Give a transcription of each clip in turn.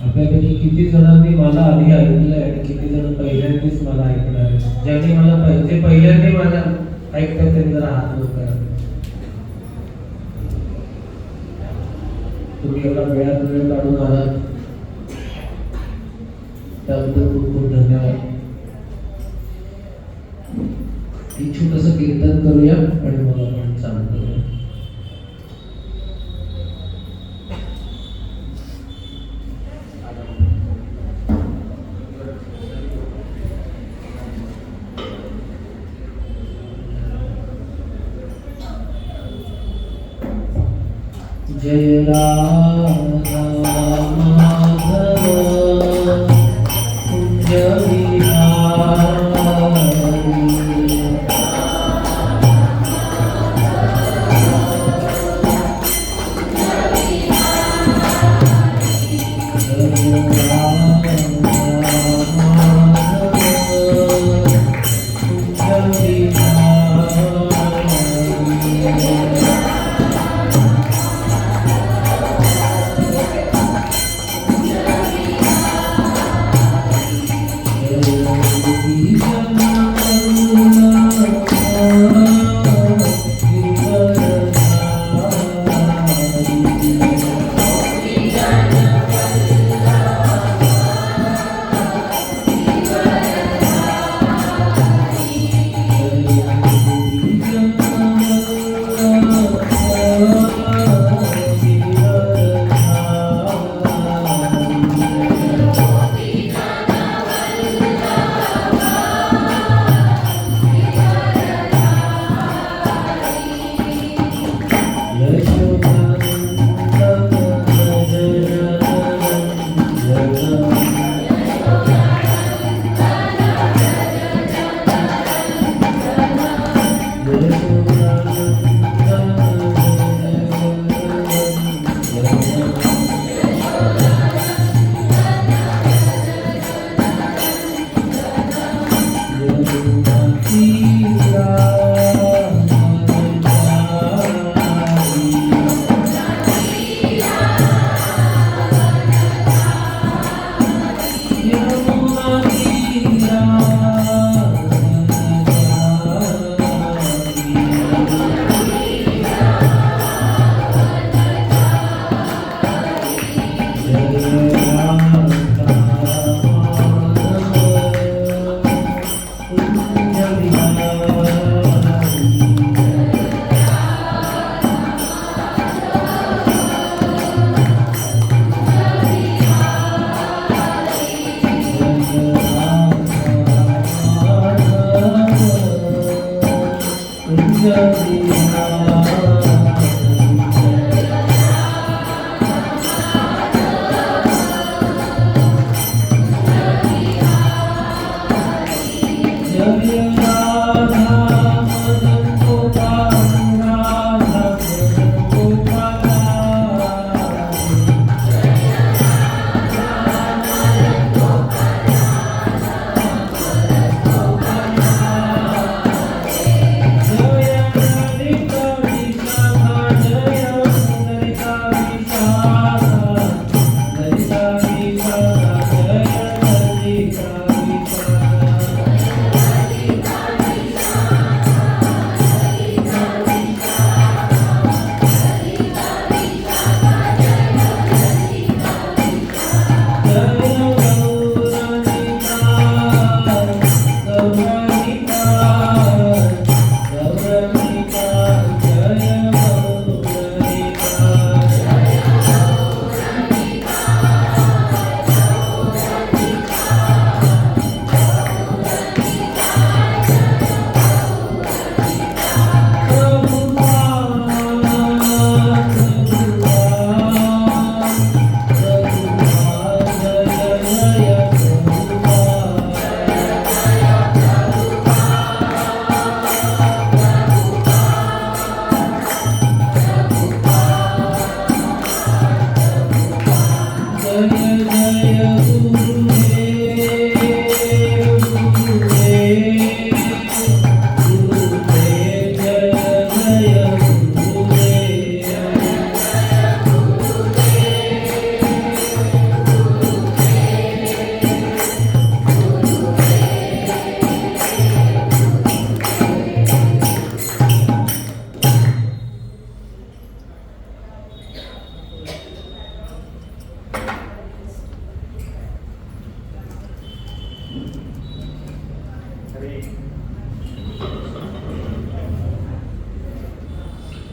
आपल्यापैकी किती जणांनी मला आधी ऐकलंय आणि किती जण पहिल्यांदाच मला ऐकणार आहे? ज्यांनी मला पहिल्यांदा मला ऐकतात त्यांनी जरा हात वर करा. तुम्ही एवढा वेळात वेळ काढून आलात त्याबद्दल खूप खूप धन्यवाद. एक छोटंसं कीर्तन करूया आणि मग आपण चालू करूया. जय राधा माधव कुंज विहारी.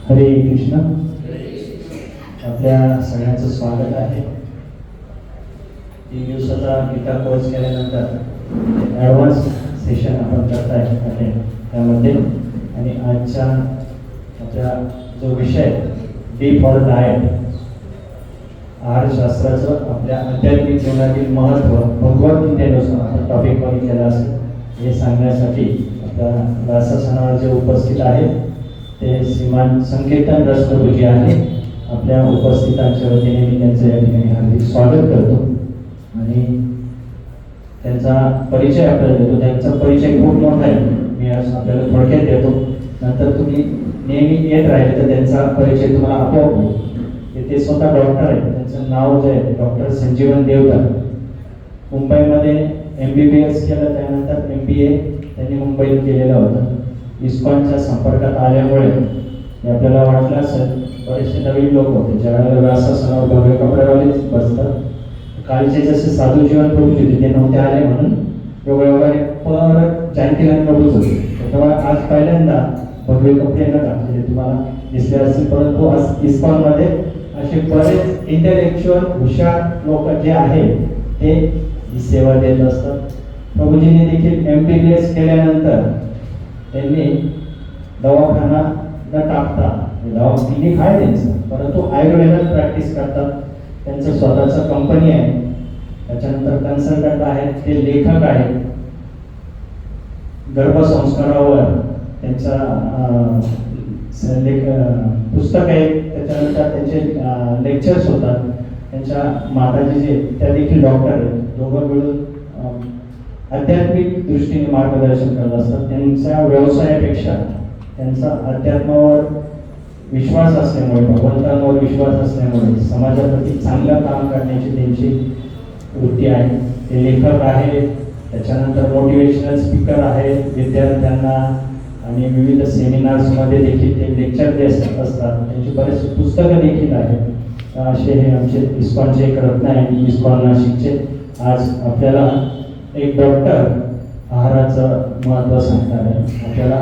हरे कृष्ण. आपल्या सगळ्यांचं स्वागत आहे. 3 दिवसाचा गीता कोर्स केल्यानंतर ॲडव्हान्स सेशन आपण करताय त्यामध्ये, आणि आजच्या आपला जो विषय डी फॉर डाएट, आहारशास्त्राचं आपल्या आध्यात्मिक जीवनातील महत्त्व भगवद्गीतेनुसार आपण टॉपिक बघितलेला असेल, हे सांगण्यासाठी आपल्या व्यासस्थानावर जे उपस्थित आहेत ते श्रीमान संकीर्तन रसप्रभूजी आहे. आपल्या उपस्थितांच्या वतीने मी त्यांचं या ठिकाणी हार्दिक स्वागत करतो आणि त्यांचा परिचय आपल्याला देतो. त्यांचा परिचय खूप मोठा आहे, मी आज आपल्याला थोडक्यात देतो, नंतर तुम्ही नेहमी येत राहिले तर त्यांचा परिचय तुम्हाला आपोआप होईल. ते स्वतः डॉक्टर आहेत. त्यांचं नाव जे आहे डॉक्टर संजीवन देवधर. मुंबईमध्ये MBBS केलं, त्यानंतर MBA त्यांनी मुंबईत केलेलं होतं. इस्कॉनच्या संपर्कात आल्यामुळे आपल्याला वाटलं असेल बरेचसे नवीन लोक होते ज्यावेळेला व्यासस्थानावर भव्य कपड्यावालेच बसतात. कालचे जसे साधू जीवन प्रभूजी होते ते नव्हते आले म्हणून योगायोगाने परत जयंतीलाल प्रभूच होते. त्याच्यामुळे आज पहिल्यांदा भव्य कपडे न घातलेले तुम्हाला दिसले असतील, परंतु आज इस्कॉनमध्ये असे बरेच इंटेलेक्च्युअल हुशार लोक जे आहेत ते ही सेवा देत असतात. प्रभूजींनी देखील MBBS केल्यानंतर त्यांनी दवाखाना न टाकता क्लिनिक आहे त्यांचं, परंतु आयुर्वेदात प्रॅक्टिस करतात. त्यांचं स्वतःचं कंपनी आहे. त्याच्यानंतर कन्सल्टंट आहेत, ते लेखक आहेत. गर्भसंस्कारावर त्यांचा पुस्तक आहे, त्याच्यानंतर त्यांचे लेक्चर्स होतात. त्यांच्या माताजी जे त्या देखील डॉक्टर आहेत. दोघं मिळून आध्यात्मिक दृष्टीने मार्गदर्शन करत असतात. त्यांच्या व्यवसायापेक्षा त्यांचा अध्यात्मावर विश्वास असल्यामुळे, भगवंतांवर विश्वास असल्यामुळे समाजाप्रती चांगलं काम करण्याची त्यांची वृत्ती आहे. ते लेखक आहेत, त्याच्यानंतर मोटिवेशनल स्पीकर आहेत विद्यार्थ्यांना, आणि विविध सेमिनार्समध्ये देखील ते लेक्चर देत असतात. त्यांची बरेच पुस्तकं देखील आहेत. असे हे आमचे इस्कॉनचे एक रत्न आहे, इस्कॉन नाशिकचे. आज आपल्याला एक डॉक्टर आहाराचं महत्त्व सांगणार आहे. आपल्याला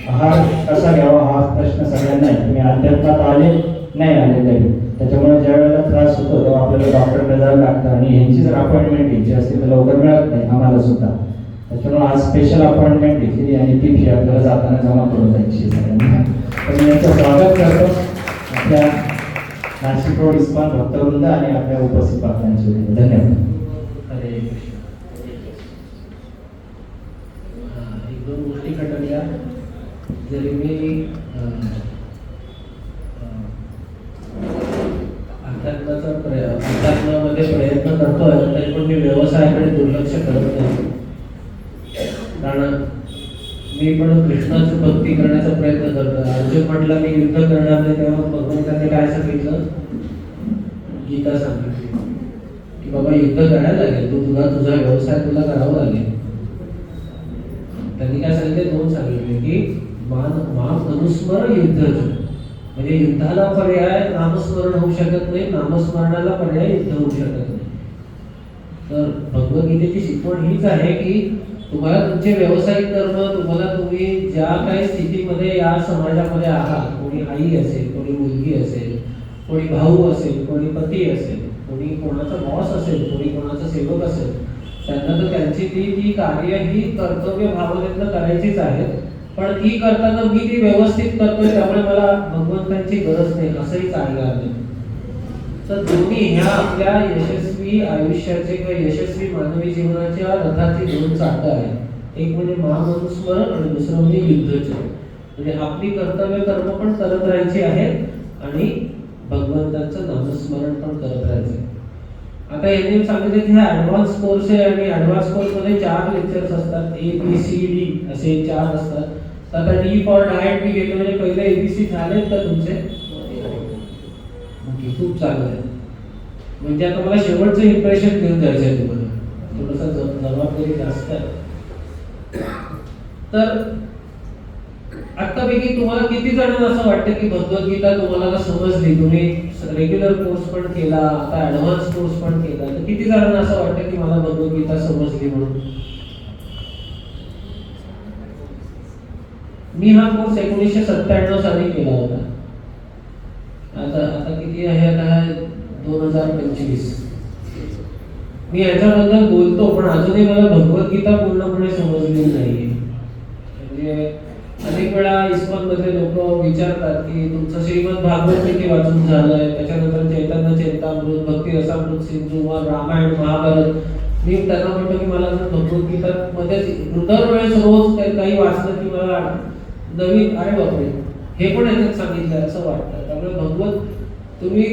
आहार कसा घ्यावा हा प्रश्न सगळ्यांना आहे. तुम्ही अध्यात्मात आले नाही आले तरी, त्याच्यामुळे ज्या वेळेला त्रास होतो तेव्हा आपल्याला डॉक्टरकडे जावं लागतं, आणि यांची जर अपॉइंटमेंट घ्यायची असते तर लवकर मिळत नाही आम्हाला सुद्धा. त्याच्यामुळे आज स्पेशल अपॉइंटमेंट घेतली आणि ती फी आपल्याला जाताना जमा करून द्यायची सगळ्यांना. तर मी यांचं स्वागत करतो आपल्या नाशिक रोड इस्कॉन भक्तवृंद आणि आपल्या उपस्थित पाहुण्यांचे. धन्यवाद. हरे कृष्ण. एक दोन गोष्टी घडल्या. जरी मी अध्यात्मामध्ये प्रयत्न करतोय तरी पण मी व्यवसायाकडे दुर्लक्ष करत नाही. कारण मी पण कृष्णाची भक्ती करण्याचा प्रयत्न करतो. अर्जुन म्हटला मी युद्ध करणार नाही, तेव्हा भगवंतांनी काय सांगितलं, गीता सांगितली की बाबा युद्ध करायला लागेल, तू तुझा व्यवसाय तुला करावा लागेल. त्यांनी काय सांगितले, 2 सांगितले की नामस्मरण युद्ध, म्हणजे युद्धाला पर्याय नामस्मरण होऊ शकत नाही, नामस्मरणाला पर्याय युद्ध होऊ शकत नाही. तर भगवद्गीतेची शिकवण हीच आहे की तुम्हाला तुमचे व्यावसायिक कर्म, तुम्ही ज्या काही स्थितीमध्ये या समाजामध्ये आहात, कोणी आई असेल, कोणी मुलगी असेल, कोणी भाऊ असेल, कोणी पती असेल, कोणी कोणाचा बॉस असेल, कोणी कोणाचा सेवक असेल, त्यांना तर त्यांची ती कार्य ही कर्तव्य भावनेतनं करायचीच आहेत. पण ती करताना मी ती व्यवस्थित करतोय त्यामुळे मला भगवंतांची गरज नाही असंही चालणार नाही. तर दोन्ही ह्या आपल्या यशस्वी आयुष्याचे किंवा यशस्वी मानवी जीवनाच्या रथाची 2 चाकं आहेत. एक म्हणजे महामनुस्मरण आणि दुसरं म्हणजे युद्धचे. म्हणजे आपली कर्तव्य कर्म पण करत राहायची आहेत आणि भगवंतांचं नामस्मरण पण करत राहायचं. आता यांनी सांगितले की हा ॲडव्हान्स कोर्स आहे आणि ॲडव्हान्स कोर्समध्ये 4 लेक्चर्स असतात. ABCD असे 4 असतात. तर आता डी फॉर डाएट मी घेतो, म्हणजे पहिले ABC झालेत का तुमचे? ओके, खूप चांगलं आहे. म्हणजे आता मला शेवटचं इम्प्रेशन घेऊन जायचं आहे तुम्हाला, थोडंसं जबाबदारी जास्त आहे. तर आता आपल्यापैकी तुम्हाला किती जणांना असं वाटतं की भगवद्गीता तुम्हाला आता समजली, तुम्ही रेग्युलर कोर्स पण केला, आता ऍडव्हान्स कोर्स पण केला, तर किती जणांना असं वाटतं की मला भगवद्गीता समजली म्हणून? मी हा कोर्स 1997 साली केला होता. आता आता किती आहे, आता 2025. मी याच्याबद्दल बोलतो पण अजूनही मला भगवद्गीता पूर्णपणे समजली नाहीये. म्हणजे अनेक वेळा इस्कॉन मधले लोक विचारतात की तुमचं श्रीमद भागवत किती वाचून झालंय, त्याच्यानंतर चैतन्य चरितामृत, भक्ती रसामृत सिंधू, रामायण, महाभारत. मी त्यांना म्हणतो की मला जर भगवद्गीता मध्ये दरवेळेस रोज काही वाचलं की मला नवीन, अरे बापरे हे पण याच्यात सांगितलंय असं वाटतं. त्यामुळे भगवत तुम्ही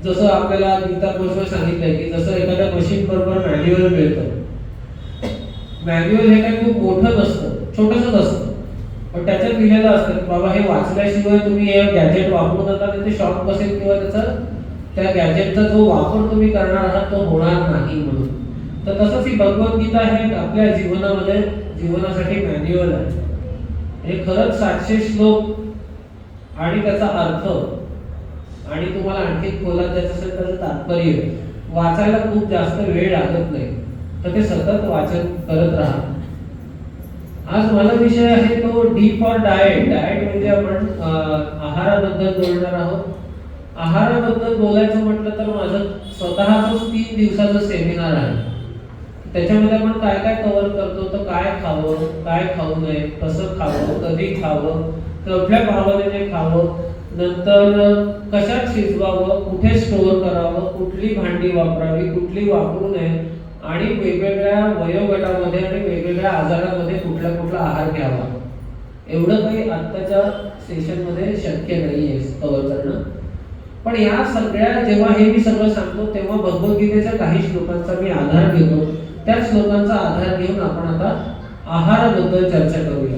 जसं आपल्याला गीता कोर्सवर सांगितलंय की जसं एखाद्या मशीन बरोबर मॅन्युअल मिळतं, मॅन्युअल हे काही खूप मोठं नसतं, छोटंसंच असतं, पण त्याच्यात लिहिलेलं असतं की बाबा हे वाचल्याशिवाय तुम्ही हे गॅजेट वापरू नका, ते शॉक बसेल किंवा त्या गॅजेटचा जो वापर तुम्ही करणार आहात तो होणार नाही म्हणून. तर तसंच ही भगवद्गीता हे आपल्या जीवनामध्ये जीवनासाठी मॅन्युअल आहे. हे खरंच 700 श्लोक आणि त्याचा अर्थ आणि तुम्हाला आणखी खोलात जायचं असेल त्याचं तात्पर्य वाचायला खूप जास्त वेळ लागत नाही, तर ते सतत वाचन करत राहा. आज मला विषय आहे तो डी फॉर डाएट. डाएट म्हणजे आपण आहाराबद्दल बोलणार आहोत. आहाराबद्दल बोलायचं म्हटलं तर माझं स्वतःच 3 दिवसाचं सेमिनार आहे. त्याच्यामध्ये आपण काय काय कव्हर करतो, तर काय खावं, काय खाऊ नये, कसं खावं, कधी खावं, कुठल्या भावनेने खावं, नंतर कशात शिजवावं, कुठे स्टोअर करावं, कुठली भांडी वापरावी, कुठली वापरू नये, आणि वेगवेगळ्या वयोगटामध्ये आणि वेगवेगळ्या आजारामध्ये कुठला कुठला आहार घ्यावा. एवढं काही आत्ताच्या सेशनमध्ये शक्य नाहीये कव्हर करणं. पण या सगळ्या जेव्हा हे मी सगळं सांगतो तेव्हा भगवद्गीतेच्या काही श्लोकांचा मी आधार घेतो. त्या श्लोकांचा आधार घेऊन आपण आता आहाराबद्दल चर्चा करूया.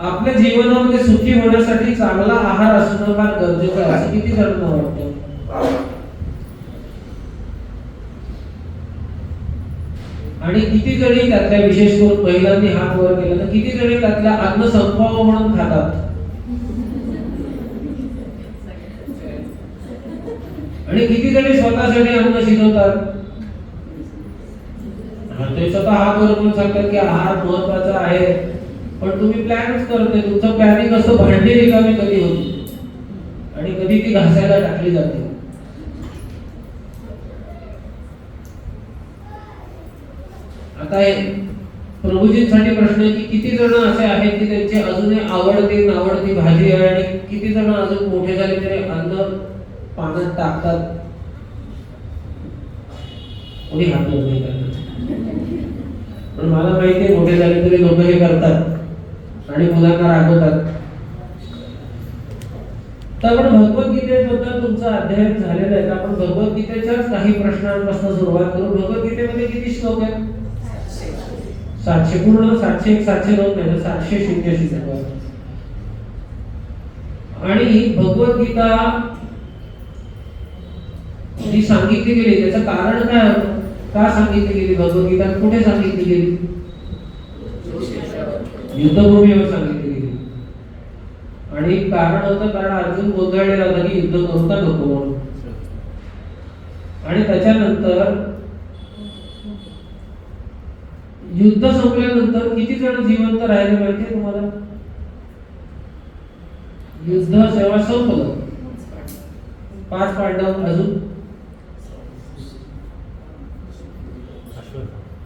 आपल्या जीवनामध्ये सुखी होण्यासाठी चांगला आहार असणं फार गरजेचं आहे असं किती जणांना वाटतं? आणि किती जणी त्यातल्या, विशेष करून महिलांनी हात वर केला तर किती जणी त्यातल्या अन्न संपवावं म्हणून खातात? आणि किती जणी स्वतःसाठी अन्न शिजवतात? ते स्वतः हात वर करून सांगतात की आहार महत्वाचा आहे, पण तुम्ही प्लॅनच करत नाही. तुमचं प्लॅनिंग असं भांडी रिकामी कधी होती आणि कधी ती घासायला टाकली जाते. आता प्रभूजींसाठी प्रश्न आहे की किती जण असे आहेत की त्यांची अजूनही आवडती नावडती भाजी आहे आणि किती जण अजून मोठे झाले तरी अन्न पाण्यात टाकतात? कोणी हात नाही करत. पण मला माहिती आहे मोठे झाले तरी लोक हे करतात आणि मुलांना रागवतात. तर आपण भगवद्गीतेबद्दल तुमचा अध्ययन झालेला आहे. आपण भगवद्गीतेच्याच काही प्रश्नांपासून सुरुवात करू. भगवद्गीतेमध्ये किती श्लोक आहेत? 700. पूर्ण 701 702 नाही, 786. आणि भगवद्गीता जी सांगितली गेली त्याचं कारण काय होतं? का सांगितली गेली भगवद्गीता? कुठे सांगितली गेली? युद्धभूमीवर सांगितली गेली. आणि कारण होतं कारण अर्जुन गोंधळलेला होता की युद्ध करू का नको म्हणून. आणि त्याच्यानंतर युद्ध संपल्यानंतर किती जण जिवंत राहिले माहितीये तुम्हाला? युद्ध जेव्हा संपलं 5 पांडव, अजून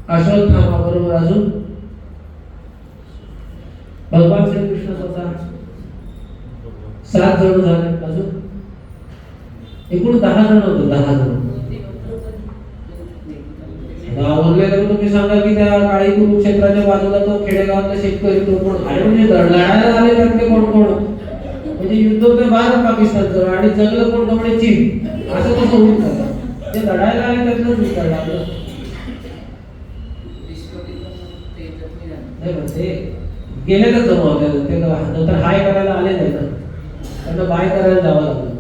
अश्वत्थामा बरोबर, अजून भगवान श्रीकृष्ण स्वतः 7 जण झाले, अजून एकूण 10 जण होते. 10 जण गावले. तर तुम्ही सांगा की त्या काळी कुरुक्षेत्राच्या बाजूला तो खेडेगावातला शेतकरी तो कोण? अरे म्हणजे लढायला आले त्यातले कोण कोण? म्हणजे युद्ध होते भारत पाकिस्तानचं आणि जगलं कोण? कपडे चीन. असं कसं होईल? ते लढायला आले त्यातलं विचारलं ते गेले तर जमा होत्या. ते नंतर हाय करायला आले नाही ना, त्यांना बाय करायला जावं लागलं.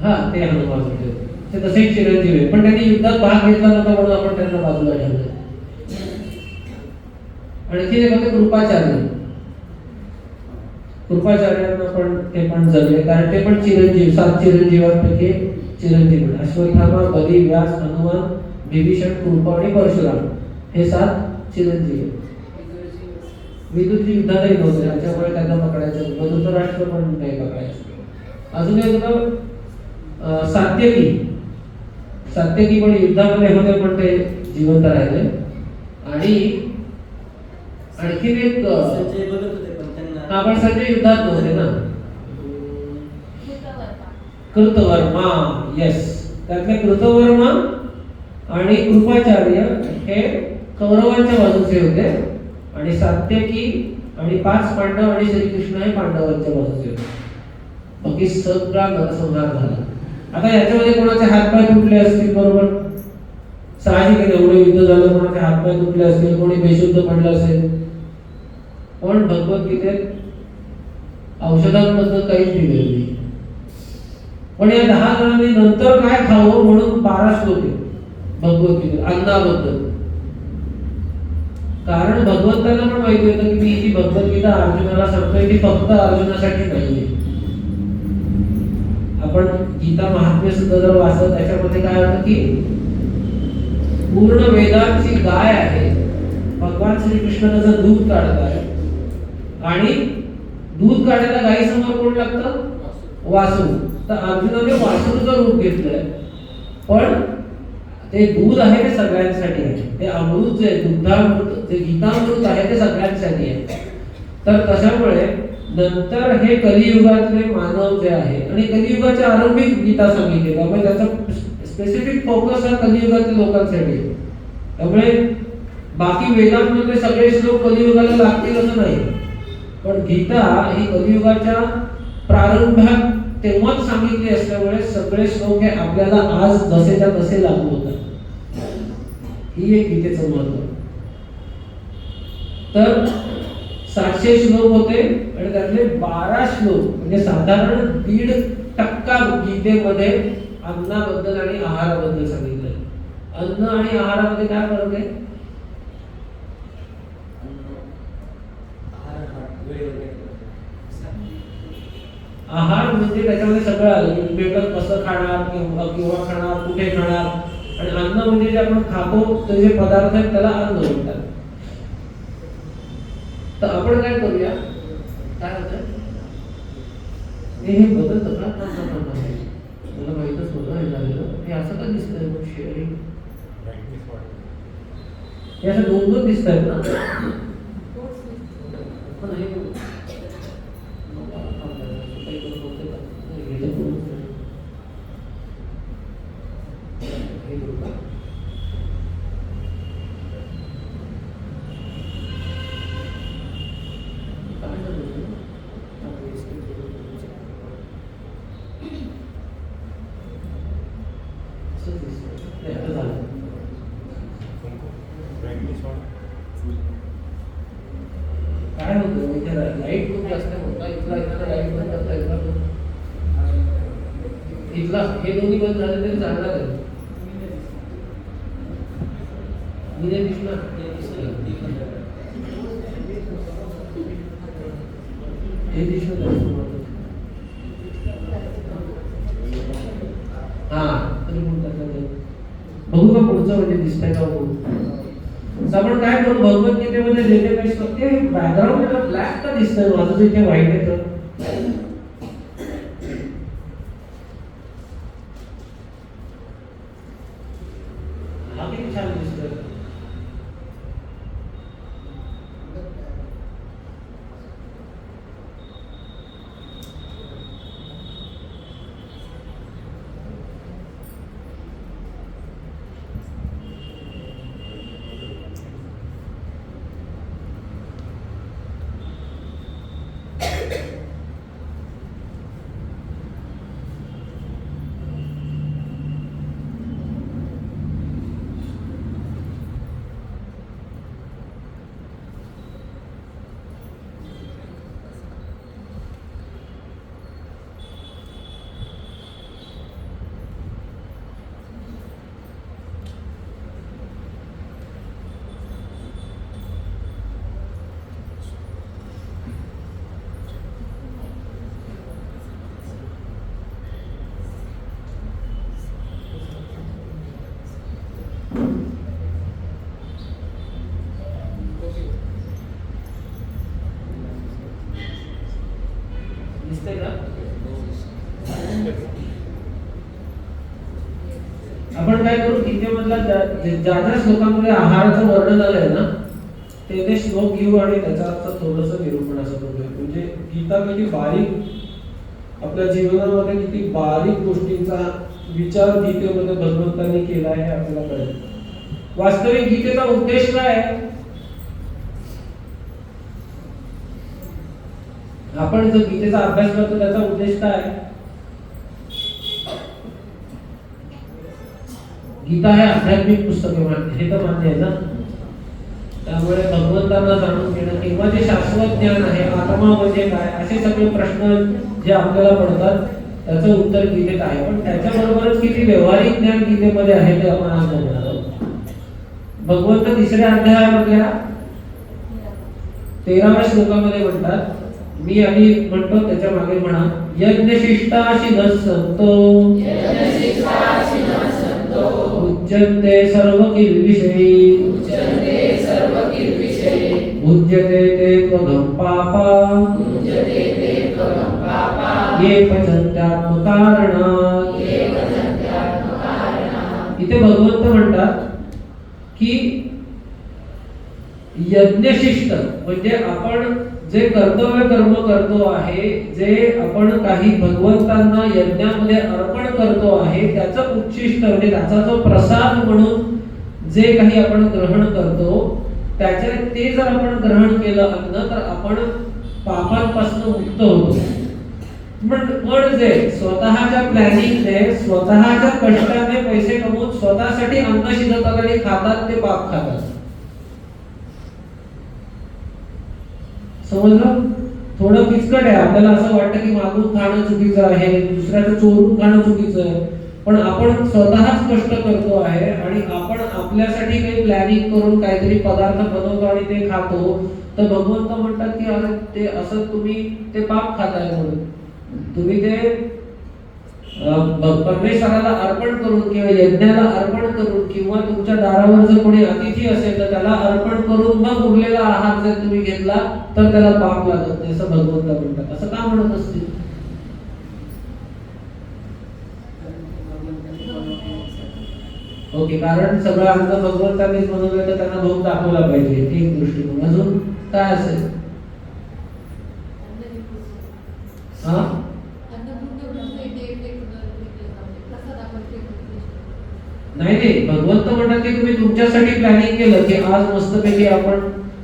हा, ते हनुमान होते. ते तसेच चिरंजीव आहे, पण त्यांनी युद्धात भाग घेतला नव्हता म्हणून आपण त्यांना बाजूला ठेवलं. आणखी एक होते कृपाचार्य. कृपाचार्यांना पण ते पण जगले, कारण ते पण चिरंजीव, 7 चिरंजीवांपैकी चिरंजीव. अश्वत्थामा, बली, व्यास, हनुमान, विभीषण, कृपा आणि परशुराम हे 7 चिरंजीव. विदुरजी युद्धातही नव्हते, त्याच्यामुळे त्यांना पकडायचं. धृतराष्ट्र पण नाही पकडायचं. अजून एक होतं सात्यकी. सात्यकी पण युद्धामध्ये होते, पण ते जिवंत राहिले. आणि आणखीन एक संजय बघत होते पण त्यांना आपण संजय युद्धात नव्हते ना. कृतवर्मा, येस, त्यातले कृतवर्मा आणि कृपाचार्य हे कौरवांच्या बाजूचे होते, आणि सात्यकी आणि 5 पांडव आणि श्रीकृष्ण हे पांडवांच्या बाजूचे होते. बाकी सगळा नरसंहार झाला. आता याच्यामध्ये कोणाचे हातपाय तुटले असतील, बरोबर, साहजिक आहे, एवढं युद्ध झालं, कोणाचे हातपाय तुटले असतील, कोणी बेशुद्ध पडलं असेल. पण भगवद्गीतेत औषधांबद्दल काहीच दिलेलं नाही. पण या 10 जणांनी नंतर काय खावं म्हणून 12 श्लोक आहेत भगवद्गीतेत अन्नाबद्दल. कारण भगवंतांना पण माहिती होतं की मी जी भगवद्गीता अर्जुनाला सांगतोय ती फक्त अर्जुनासाठी नाहीये. आपण गीता महात्म्य सुद्धा जर वाचलं, त्याच्यामध्ये काय होतं की पूर्ण वेदांची गाय आहे, भगवान श्रीकृष्ण त्याचं दूध काढताय, आणि दूध काढायला गायीसमोर कोण लागतं? वासरू. तर अर्जुनाने वासरूचं रूप घेतलंय, पण ते दूध आहे ते सगळ्यांसाठी आहे. ते अमृत जे दुग्धामृत, जे गीतामृत आहे ते सगळ्यांसाठी आहे. तर तशामुळे नंतर हे कलियुगातले मानव जे आहे, आणि कलियुगाच्या आरंभिक गीता सांगितली, त्यामुळे त्याचा स्पेसिफिक फोकस हा कलियुगातील लोकांसाठी आहे. त्यामुळे बाकी वेदांमधले सगळे श्लोक कलियुगाला लागतील असं नाही, पण गीता ही कलियुगाच्या प्रारंभात तेव्हाच सांगितली असल्यामुळे सगळे श्लोक हे आपल्याला आज जसेच्या तसे लागू होतात. ही एक गीतेचं महत्व. तर 700 श्लोक होते, आणि त्यातले 12 श्लोक म्हणजे साधारण 1.5% गीतेमध्ये अन्नाबद्दल आणि आहाराबद्दल सांगितलंय. अन्न आणि आहारामध्ये काय फरक आहे? आहार म्हणजे त्याच्यामध्ये सगळं आलं, भेटत कसं खाणार, किंवा खाणार, कुठे खाणार. आणि अन्न म्हणजे जे आपण खातो ते जे पदार्थ आहेत त्याला अन्न म्हणतात. तर आपण काय करूया, काय होतं हे बदलतं का? मला माहितच नव्हतं हे झालेलं. हे असं का दिसतंय मग शेअरिंग? हे असं 2 दिसत आहेत ना. पण हे काय होतं इथे लाईट खूप जास्त होता. इथला लाईट बंद करता इथला हे दोन्ही बंद झाले तरी चांगला आहे. मी नाही दिसणार. हे दिसलं हा तरी बघू का पुढचं म्हणजे दिसतंय का बघू. आपण काय करू, भगवद्गीतेमध्ये जे जे काही ते बॅकग्राऊंड ब्लॅक का दिसतंय, माझं जे इथे व्हाईट आहे तर हा किती छान दिसतोय. दिसतंय का? आपण काय करू, गीतेमधला ज्या श्लोकांमध्ये आहाराचं वर्णन आलंय ना ते श्लोक घेऊ आणि त्याचा अर्थ थोडंसं निरूपण असं करूया. म्हणजे गीता किती बारीक आपल्या जीवनामध्ये किती बारीक गोष्टींचा विचार गीतेमध्ये भगवंतांनी केला आहे हे आपल्याला कळेल. वास्तविक गीतेचा उद्देश काय आहे? आपण जो गीतेचा अभ्यास करतो त्याचा उद्देश काय आहे? गीता हे आध्यात्मिक पुस्तक आहे, हे तर मान्य आहे ना. त्यामुळे भगवंतांना जाणून घेणं किंवा जे शाश्वत ज्ञान आहे, आत्मा म्हणजे काय, असे सगळे प्रश्न जे आपल्याला पडतात त्याचं उत्तर गीतेत आहे. पण त्याच्याबरोबरच किती व्यवहारिक ज्ञान गीतेमध्ये आहे ते आपण आज बघणार आहोत. भगवंत 3ऱ्या अध्यायामधल्या 13व्या श्लोकामध्ये म्हणतात, मी आधी म्हणतो त्याच्या मागे म्हणा, यज्ञशिष्टाशी न संतो उच्यन्ते सर्व किल्विषयी भुज्यते ते त्वगं पापा ये पचन्त्यात्मकारणात्. इथे भगवंत म्हणतात की यज्ञशिष्ट म्हणजे आपण जे कर्तव्य कर्म करतो आहे, जे आपण काही भगवंतांना यज्ञामध्ये अर्पण करतो आहे, त्याचं उच्चिष्ट म्हणजे त्याचा जो प्रसाद म्हणून जे काही आपण ग्रहण करतो त्याचे ते जर आपण ग्रहण केलं अन्न तर आपण पापांपासून मुक्त होतो. म्हणजे स्वतःच्या प्लॅनिंगने स्वतःच्या कष्टाने पैसे कमवून स्वतःसाठी अन्न शिजवतात आणि खातात ते पाप खातात. समजलं? थोडं किचकट आहे. आपल्याला असं वाटतं की मागून खाणं चुकीचं आहे, दुसऱ्याचं चोरून खाणं चुकीचं आहे, पण आपण स्वतःच कष्ट करतो आहे आणि आपण आपल्यासाठी काही प्लॅनिंग करून काहीतरी पदार्थ बनवतो आणि ते खातो, तर भगवंत म्हणतात की अरे ते असं तुम्ही ते पाप खाताय. म्हणून तुम्ही ते परमेश्वराला अर्पण करून किंवा यज्ञाला अर्पण करून किंवा तुमच्या दारावर जर कोणी अतिथी असेल तर त्याला अर्पण करून मग उरलेला आहार जर तुम्ही घेतला तर त्याला पाप लागत नाही असं भगवंत म्हणतात. असं का म्हणत असतील? ओके, कारण सगळं अन्न भगवंतांनीच बनवलं तर त्यांना भोग दाखवला पाहिजे, एक दृष्टिकोन. अजून काय असेल? हा, नाही नाही, भगवंत म्हणतात की तुम्ही तुमच्यासाठी प्लॅनिंग केलं की आज मस्तपैकी आपण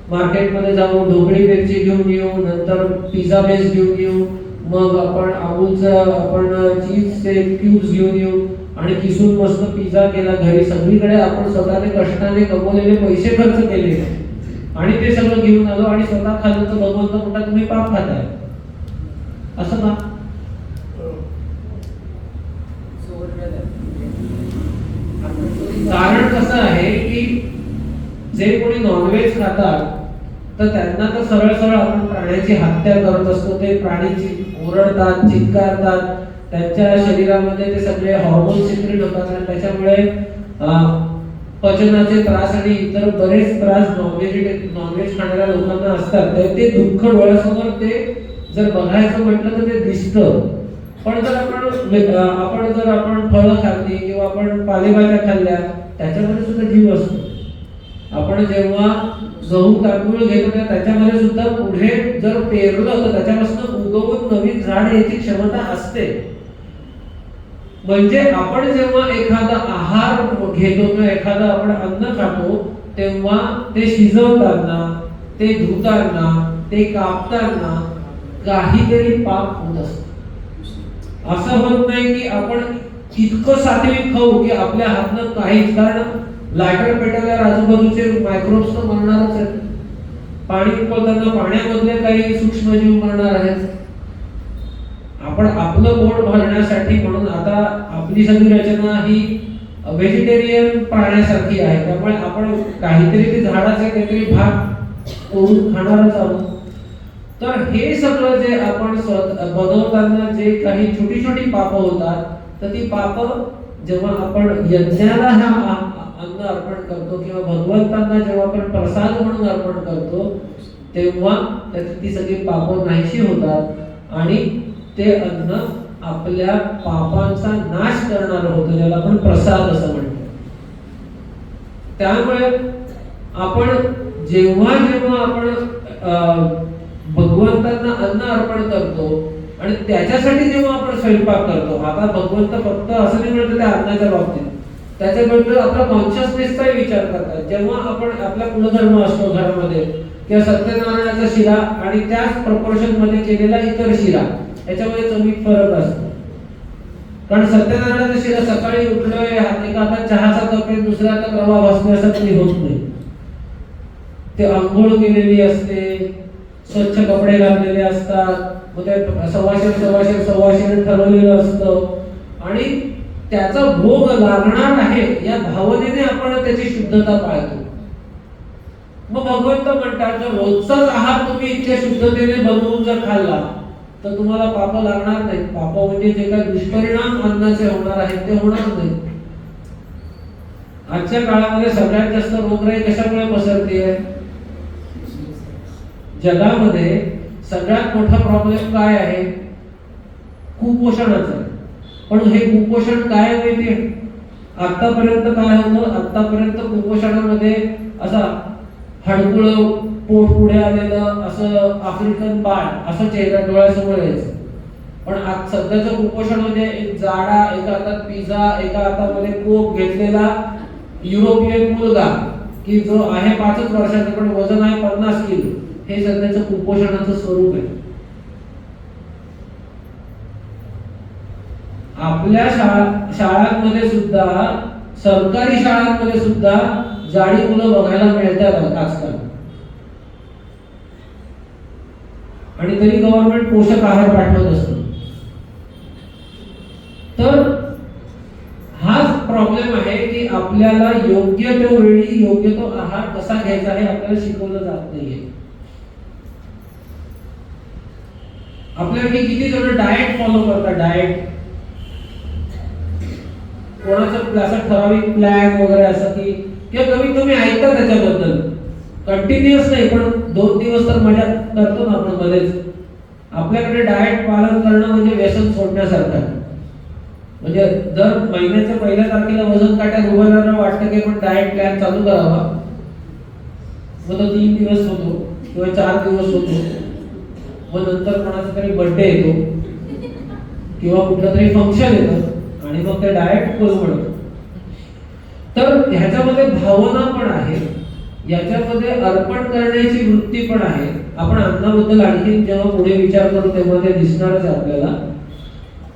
मार्केटमध्ये जाऊ, ढोकळी मिरची घेऊन येऊ, नंतर पिझ्झा बेस घेऊन येऊ, मग आपण अमूलचं आपण चीजचे क्यूब्स घेऊन येऊ आणि किसून मस्त पिझ्झा केला घरी. सगळीकडे आपण स्वतःने कष्टाने कमवलेले पैसे खर्च केले आणि ते सगळं घेऊन आलो आणि स्वतः खाल्लं, तर भगवंत म्हणतात तुम्ही पाप खाताय. असं का? कारण कसं आहे की जे कोणी नॉनव्हेज खातात तर त्यांना तर सरळ सरळ आपण प्राण्याची हत्या करत असतो. ते प्राणी ओरडतात, चित्कारतात, त्यांच्या शरीरामध्ये ते सगळे हॉर्मोन सिक्रेट होतात आणि त्याच्यामुळे पचनाचे त्रास आणि इतर बरेच त्रास नॉनव्हेज खाणाऱ्या लोकांना असतात. ते दुःख डोळ्यासमोर ते जर बघायचं म्हटलं तर ते दिसतं. पण जर आपण फळं खाल्ली किंवा आपण पालेभाज्या खाल्ल्या त्याच्यामध्ये सुद्धा जीव असतो. आपण जेव्हा गहू तांदूळ घेतो त्याच्यामध्ये सुद्धा पुढे जर पेरलं तर त्याच्यापासून उगवून नवीन झाड याची क्षमता असते. म्हणजे आपण जेव्हा एखादा आहार घेतो किंवा एखादा आपण अन्न खातो तेव्हा ते शिजवताना, ते धुताना, ते कापताना काहीतरी पाप होत असतं. असं होत नाही की आपण इतकं सात्विक खाऊ की आपल्या हातनं काहीच, कारण लायटर पेटवल्यावर आजूबाजूचे मायक्रोब्स तर मरणारच आहेत. पाणी उकळताना पाण्यामधले काही सूक्ष्मजीव मरणार आहेत. आपण आपलं पोट भरण्यासाठी म्हणून आता आपली सगळी रचना ही व्हेजिटेरियन प्राण्यासारखी आहे. त्यामुळे आपण काहीतरी ते झाडाचे काहीतरी भाग तोडून खाणारच आहोत. तर हे सगळं जे आपण बनवताना जे काही छोटी छोटी पापं होतात तर ती पापं जेव्हा आपण यज्ञाला हा अन्न अर्पण करतो किंवा भगवंतांना जेव्हा आपण प्रसाद म्हणून अर्पण करतो तेव्हा ती सगळी पापं नाहीशी होतात आणि ते अन्न आपल्या पापांचा नाश करणारं होतं, ज्याला आपण प्रसाद असं म्हणतो. त्यामुळे आपण जेव्हा आपण भगवंतांना अन्न अर्पण करतो आणि त्याच्यासाठी जेव्हा आपण स्वयंपाक करतो, आता भगवंत फक्त असं नाही म्हणत त्या अन्नाच्या बाबतीत, त्याच्याबद्दल आपला कॉन्शियसनेसचाही विचार करतात. जेव्हा आपण आपला कुलधर्म असतो घरामध्ये किंवा सत्यनारायणाचा शिरा आणि त्याच प्रपोर्शन मध्ये केलेला इतर शिरा, याच्यामध्ये चवीत फरक असतो. कारण सत्यनारायणाचा शिरा सकाळी उठलोय, एका हातात चहाचा कप आहे, दुसऱ्या हातात रवा भासण्यासाठी होत नाही. ते आंघोळ केलेली असते, स्वच्छ कपडे घातलेले असतात, मग ते सवाशेर ठरवलेलं असतं आणि त्याचा भोग लागणार आहे या भावनेने आपण त्याची शुद्धता पाळतो. मग भगवंत म्हणतात, जर रोजचाच आहार तुम्ही इतक्या शुद्धतेने बनवून जर खाल्ला तर तुम्हाला पाप लागणार नाही. पाप म्हणजे जे काही दुष्परिणाम अन्नाचे होणार आहेत ते होणार नाही. आजच्या काळामध्ये सगळ्यात जास्त रोगराई कशामुळे पसरते? जगामध्ये सगळ्यात मोठा प्रॉब्लेम काय आहे? कुपोषणाचा. पण हे कुपोषण काय माहिती? आतापर्यंत काय होतं? आतापर्यंत कुपोषणामध्ये असा हडकुळ पोट पुढे आलेलं असं आफ्रिकन बाळ असं चेहरा डोळ्यासमोर यायचं. पण आज सध्याचं कुपोषण म्हणजे एक जाडा, एका हातात पिझ्झा, एका हातामध्ये कोक घेतलेला युरोपियन मुलगा की जो आहे 5 वर्षाचा पण वजन आहे 50 किलो. हे सध्याचं कुपोषणाचं स्वरूप आहे. आपल्या शाळांमध्ये सुद्धा, सरकारी शाळांमध्ये सुद्धा जाडी मुलं बघायला मिळतात आजकाल. आणि तरी गव्हर्नमेंट पोषक आहार पाठवत असतं. तर हाच प्रॉब्लेम आहे की आपल्याला योग्य तो वेळी योग्य तो आहार कसा घ्यायचा हे आपल्याला शिकवलं जात नाहीये. आपल्याकडे किती जण डाएट फॉलो करतात. डाएट कोणाचं असं ठराविक प्लॅन वगैरे असं की किंवा कमीत कमी ऐकतात त्याच्याबद्दल. कंटिन्युअस नाही पण 2 दिवस तर मजा करतो ना आपण मध्येच. आपल्याकडे डाएट पालन करणं म्हणजे व्यसन सोडण्यासारखं. म्हणजे दर महिन्याच्या पहिल्या तारखेला वजन काट्यात उभं राहणं वाटतं की आपण डाएट प्लॅन चालू करावा. मग तो 3 दिवस होतो किंवा 4 दिवस होतो. मग नंतर कोणाचा तरी बर्थडे येतो किंवा कुठलं तरी फंक्शन येतं आणि मग ते डाएट फॉलो करतो. तर ह्याच्यामध्ये भावना पण आहे, याच्यामध्ये अर्पण करण्याची वृत्ती पण आहे. आपण अन्नाबद्दल आणखी जेव्हा पुढे विचार करू तेव्हा ते दिसणारच आहे आपल्याला.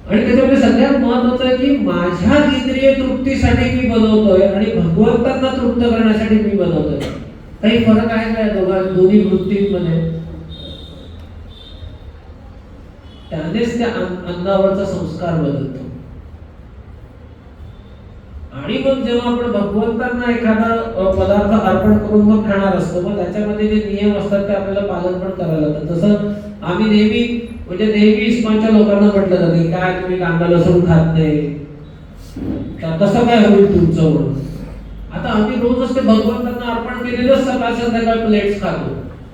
आणि त्याच्यामध्ये सगळ्यात महत्त्वाचं आहे की माझ्या इंद्रिय तृप्तीसाठी मी बनवतोय आणि भगवंतांना तृप्त करण्यासाठी मी बनवतोय. काही फरक आहे का दोन्ही वृत्तींमध्ये? त्यानेच त्या अन्नावरचा संस्कार बदलतो. आणि मग जेव्हा आपण भगवंतांना एखादा पदार्थ अर्पण करून मग खाणार असतो, मग त्याच्यामध्ये जे नियम असतात ते आपल्याला पालन पण करायला लागतं. जसं आम्ही नेहमी इस्कॉनच्या लोकांना म्हटलं जातं की काय तुम्ही कांदा लसूण खात नाही, कसं काय होईल तुमचं म्हणून. आता आम्ही रोजच ते भगवंतांना अर्पण केलेलं सकाळ संध्याकाळ प्लेट्स खातो.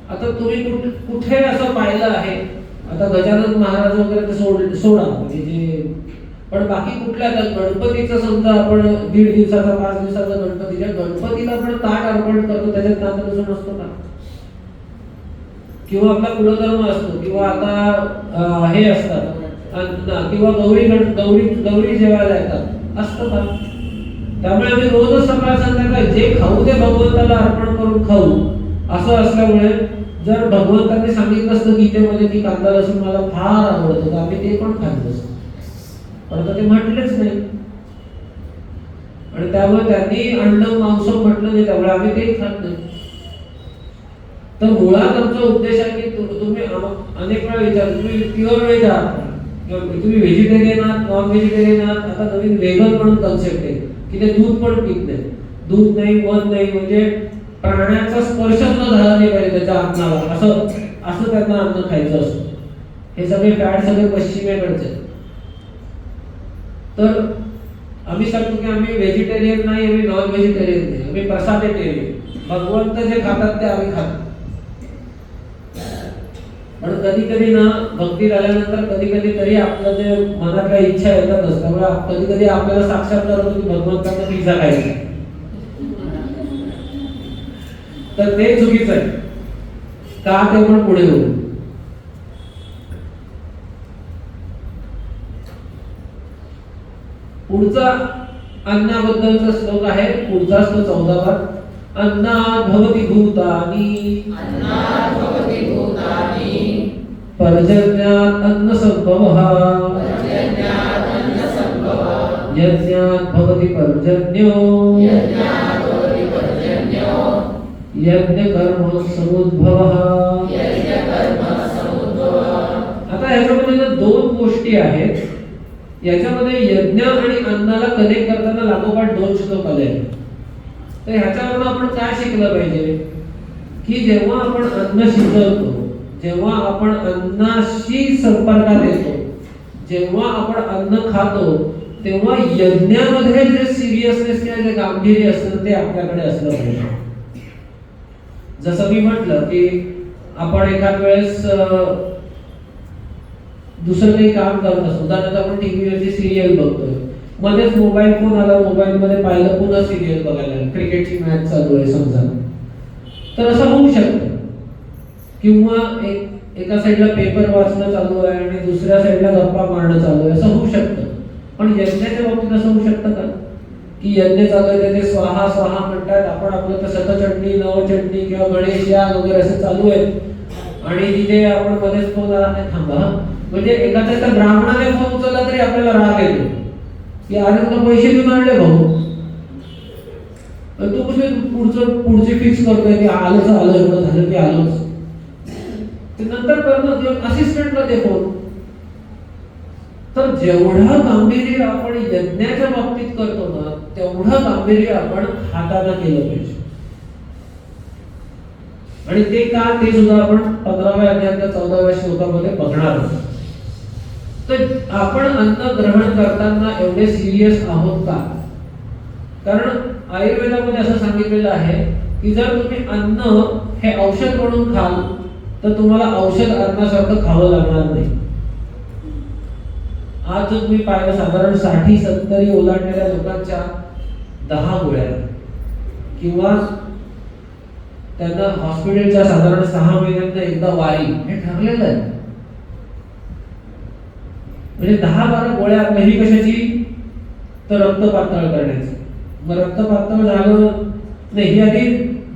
आता तुम्ही कुठे असं पाहिलं आहे? आता गजानन महाराज वगैरे सोडा म्हणजे जे, पण बाकी कुठल्या गणपतीचं समजा आपण 1.5 दिवसाचा 5 दिवसाचा गणपतीच्या गणपतीला आपण ताट अर्पण करतो, त्याच्यात कांदा लसूण असतो का? किंवा आपला कुलधर्म असतो किंवा आता हे असतात किंवा गौरी जेवायला येतात असतं का? त्यामुळे आम्ही रोजच सकाळ संध्याकाळ जे खाऊ ते भगवंताला अर्पण करून खाऊ. असं असल्यामुळे जर भगवंतांनी सांगितलं असतं गीतेमध्ये की कांदा लसूण मला फार आवडतं तर आम्ही ते पण खाल्लं असतं. पण ते म्हटलेच नाही आणि त्यामुळे त्यांनी अन्न मांस म्हटलं नाही, त्यामुळे आम्ही ते खात नाही. तर मुळात आमचा उद्देश आहे की तुम्ही अनेक वेळा विचार, तुम्ही प्युअर व्हेज आहात किंवा तुम्ही व्हेजिटेरियन आहात, नॉन व्हेजिटेरियन आहात. आता नवीन वेगन म्हणून कन्सेप्ट आहे की ते दूध पण पित नाही, दूध नाही, मध नाही, म्हणजे प्राण्याचा स्पर्श न झाला नाही पाहिजे त्याच्या अन्नाला, असं त्यांना अन्न खायचं असतं. हे सगळे फॅट सगळे पश्चिमेकडचे. तर आम्ही सांगतो की आम्ही व्हेजिटेरियन नाही, आम्ही नॉन व्हेजिटेरियन नाही, आम्ही प्रसादेटेरियन. भगवंत जे खातात ते आम्ही खातो. पण कधी कधी ना भक्ती झाल्यानंतर कधी कधी तरी आपलं जे मनातल्या इच्छा येतातच, त्यामुळे कधी कधी आपल्याला साक्षात्कार होतो की भगवंताचा पिझ्झा खायचा. तर ते चुकीचं आहे का, ते पण पुढे होऊ. पुढचा अन्नाबद्दलचा श्लोक आहे, पुढचा असतो 14वा. अन्नात् भवति भूतानि पर्जन्यात् अन्नसंभवः यज्ञात् भवति पर्जन्यो यज्ञकर्म समुद्भवः. आता याच्यामध्ये ना दोन गोष्टी आहेत. याच्यामध्ये यज्ञ आणि अन्नाला कनेक्ट करताना लागोपाठ दोन श्लोक आले. तर ह्याच्यावरून आपण काय शिकलं पाहिजे की जेव्हा आपण अन्न शिजवतो, जेव्हा आपण अन्नाशी संपर्कात येतो, जेव्हा आपण अन्न खातो, तेव्हा यज्ञामध्ये जे सिरियसनेस किंवा जे गांभीर्य असतं ते आपल्याकडे असलं पाहिजे. जसं मी म्हटलं की आपण एखाद वेळेस दुसरं काही काम करत असतो, उदाहरणार्थ आपण टीव्हीवरची सिरियल बघतोय, मध्येच मोबाईल फोन आला, मोबाईल मध्ये पाहिलं, पुन्हा सिरियल बघायला, क्रिकेटची मॅच चालू आहे समजा, तर असं होऊ शकतं. किंवा एका साईडला पेपर वाचणं चालू आहे आणि दुसऱ्या साईडला गप्पा मारणं चालू आहे, असं होऊ शकतं. पण यज्ञाच्या बाबतीत असं होऊ शकतं का की यज्ञ चालू आहे ते स्वाहा स्वाहा म्हणतात, आपण आपलं तर शतचंडी नवचंडी किंवा गणेश याग वगैरे असं चालू आहे आणि तिथे आपण मध्येच फोन आला नाही थांबा, म्हणजे एखाद्या ब्राह्मणाने फोन उचलला तरी आपल्याला राग येतो की अरे तुला पैसे देऊन आणले भाऊ, तू कसे पुढचे फिक्स करतोय की आलंच आलं, एवढं झालं की आलोच, ते नंतर करणं असिस्टंटला दे फोन. तर जेवढं गांभीर्य आपण यज्ञाच्या बाबतीत करतो ना, तेवढं गांभीर्य आपण हाताने केलं पाहिजे. आणि ते का, ते सुद्धा आपण 15व्या अध्यायाच्या 14व्या श्लोकामध्ये बघणार आहोत. तर आपण अन्न ग्रहण करताना एवढे सिरियस आहोत का? कारण आयुर्वेदामध्ये असं सांगितलेलं आहे की जर तुम्ही अन्न हे औषध म्हणून खाल तर तुम्हाला औषध अन्नासारखं खावं लागणार नाही. आज जर तुम्ही पाहिलं, साधारण 60-70 ओलांडलेल्या लोकांच्या 10 गोळ्या किंवा त्यांना हॉस्पिटलच्या साधारण 6 महिन्यात एकदा वारी, हे ठरलेलं आहे. म्हणजे 10-12 गोळ्या पहिली कशाची, तर रक्त पातळ करण्याची. मग रक्त पातळ झालं नाही, ही आधी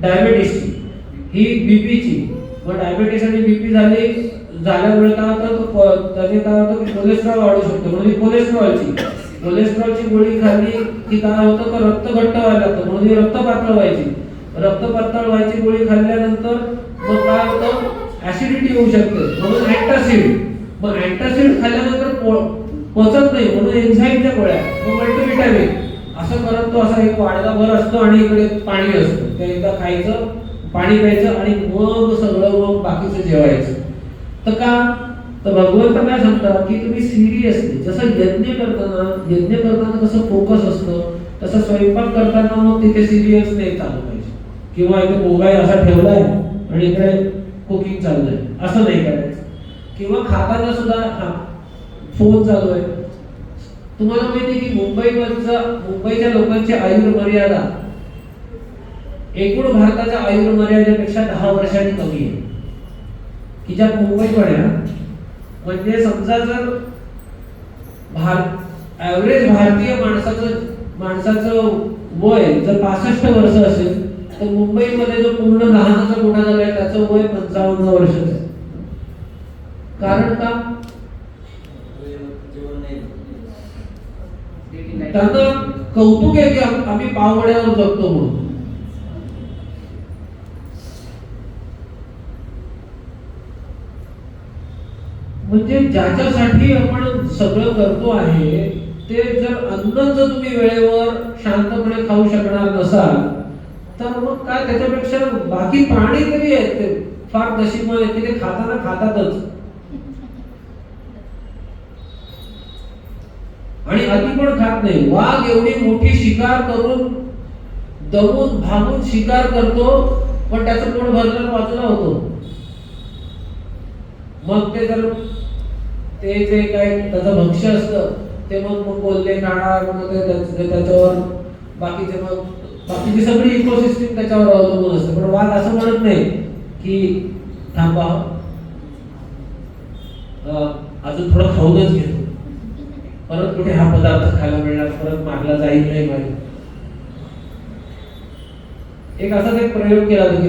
डायबिटीसची, ही बीपीची. मग डायबिटीस आणि बीपी झाल्यामुळे काय होतं, त्याने काय होतं की कोलेस्ट्रॉल वाढू शकतो, म्हणजे कोलेस्ट्रॉलची गोळी खाल्ली की काय होतं तर रक्त घट्ट व्हायला लागतं, म्हणजे रक्त पातळ व्हायची. रक्त पातळ व्हायची गोळी खाल्ल्यानंतर मग काय होतं, ऍसिडिटी होऊ शकते, म्हणून अँटासिड. मग अँटासिड खाल्ल्यानंतर पचत नाही, म्हणून एन्झाईमच्या गोळ्या, मग मल्टीव्हिटॅमिन. असं करत तो असा एक वाडगाभर असतो आणि इकडे पाणी असतं, ते एकदा खायचं, पाणी प्यायचं आणि मग सगळं मग बाकीचं जेवायचं. तर का, तर भगवंत काय सांगतात की तुम्ही सिरियसली, जसं यज्ञ करताना कसं फोकस असतं, तसं स्वयंपाक करताना मग तिथे सिरियस नाही चालू पाहिजे. किंवा इथे मोबाईल असा ठेवलाय आणि इकडे कुकिंग चाललंय, असं नाही करायचं. किंवा खाताना सुद्धा फोन चालू आहे. तुम्हाला माहिती की मुंबईच्या लोकांची आयुर्मर्यादा एकूण भारताच्या आयुर्मर्यादेपेक्षा 10 वर्षांनी कमी आहे. की ज्या मुंबईमध्ये, म्हणजे समजा जर ॲव्हरेज भारतीय माणसाचं वय जर 65 वर्ष असेल, तर मुंबईमध्ये जो पूर्ण लहानाचा मोठा झालाय त्याचं वय 55 वर्षाचं आहे. कारण का, त्यांना कौतुक आहे की आम्ही पावगड्यावर जगतो म्हणून. म्हणजे ज्याच्यासाठी आपण सगळं करतो आहे ते जर अन्न जर तुम्ही वेळेवर शांतपणे खाऊ शकणार नसाल तर मग काय, त्याच्यापेक्षा बाकी प्राणी तरी आहेत ते फार नशीबवान आहेत की ते खाताना खातातच. आणि अति पण खात नाही. वाघ एवढी मोठी शिकार करून दमून भागून शिकार करतो, पण त्याचं पोट भरलं बाजूला होतो. मग ते जर ते जे काय त्याचं भक्ष्य असतं ते मग बोलले खाणार, मग ते त्याच्यावर बाकीची सगळी इकोसिस्टीम त्याच्यावर अवलंबून असते. पण वाघ असं म्हणत नाही की थांबा अजून थोडं खाऊनच घेतो, परत कुठे हा पदार्थ खायला मिळणार, परत मागला जाईल नाही माहिती. एक असाच एक प्रयोग केला की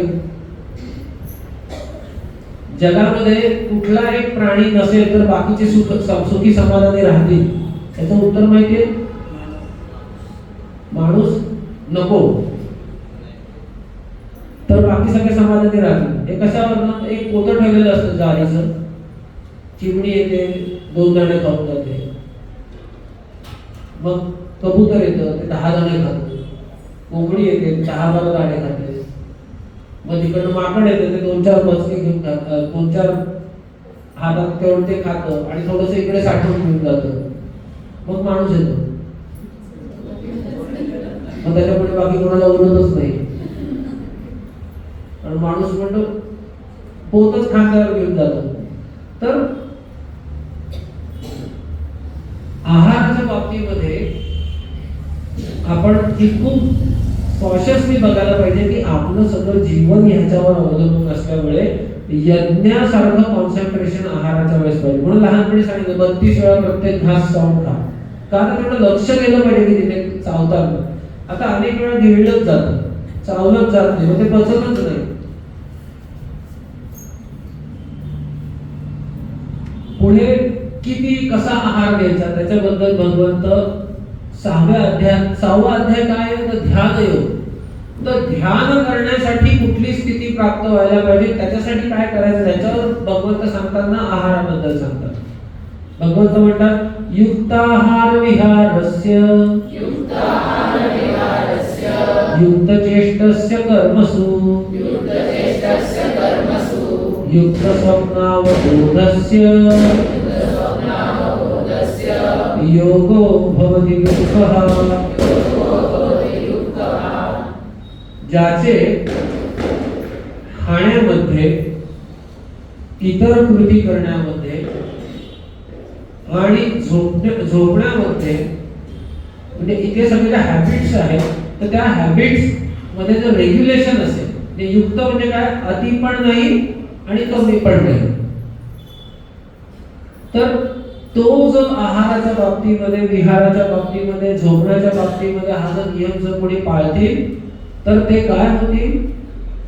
जगामध्ये कुठला एक प्राणी नसेल तर बाकीचे सुखी समाधानी राहतील. याचं उत्तर माहितीये? माणूस नको तर बाकी सगळे समाधानी राहतील. हे कशावर? एक पोतं ठेवलेलं असतं ज्वारीचं, चिमणी येते 2 दाणे खाऊन जाते, मग कबूतर येतं ते 10 दाणे खातं, कोंबडी येते 10-12 दाणे खाते, मग तिकडनं माकड येतं ते 2-4 बचके घेऊन खातं, 2-4 हातात तेवढं ते खातं आणि थोडंसं इकडे साठवून घेऊन जातं. मग माणूस येतो, मग त्याच्यापुढे बाकी कोणाला उरतच नाही. आणि माणूस म्हणतो पोतच खांद्यावर घेऊन जातो. तर आहाराच्या बाबतीमध्ये आपण ही खूप कॉशियसली बघायला पाहिजे की आपलं सगळं जीवन ह्याच्यावर अवलंबून असल्यामुळे यज्ञासारखं कॉन्सन्ट्रेशन आहाराच्या वेळेस पाहिजे. म्हणून लहानपणी सांगितलं 32 वेळा प्रत्येक घास चावून खा. का तर तेवढं लक्ष गेलं पाहिजे की तिथे चावतात. आता अनेक वेळा गिळलंच जातं, चावलंच जात नाही, मग ते पचतच नाही. पुढे किती कसा आहार घ्यायचा त्याच्याबद्दल भगवंत 6व्या अध्याय काय आहे तर ध्यान योग. तर ध्यान करण्यासाठी कुठली स्थिती प्राप्त व्हायला पाहिजे, त्याच्यासाठी काय करायचं त्याच्यावर भगवंत सांगताना आहाराबद्दल सांगतात. भगवंत म्हणतात युक्ताहार विहारस्य युक्तचेष्टस्य कर्मसु युक्तस्वप्नावबोधस्य योगो भवति दुःखः. ज्याचे खाण्यामध्ये, इतर कृती करण्यामध्ये आणि झोपण्यामध्ये म्हणजे इथे सगळ्या हॅबिट्स आहेत, तर त्या हॅबिट्स मध्ये जर रेग्युलेशन असेल, ते युक्त म्हणजे काय, अति पण नाही आणि कमी पण नाही. तर तो जो आहाराच्या बाबतीमध्ये, विहाराच्या बाबतीमध्ये, झोपण्याच्या बाबतीमध्ये हा जर नियम जर कोणी पाळतील तर ते काय होतील,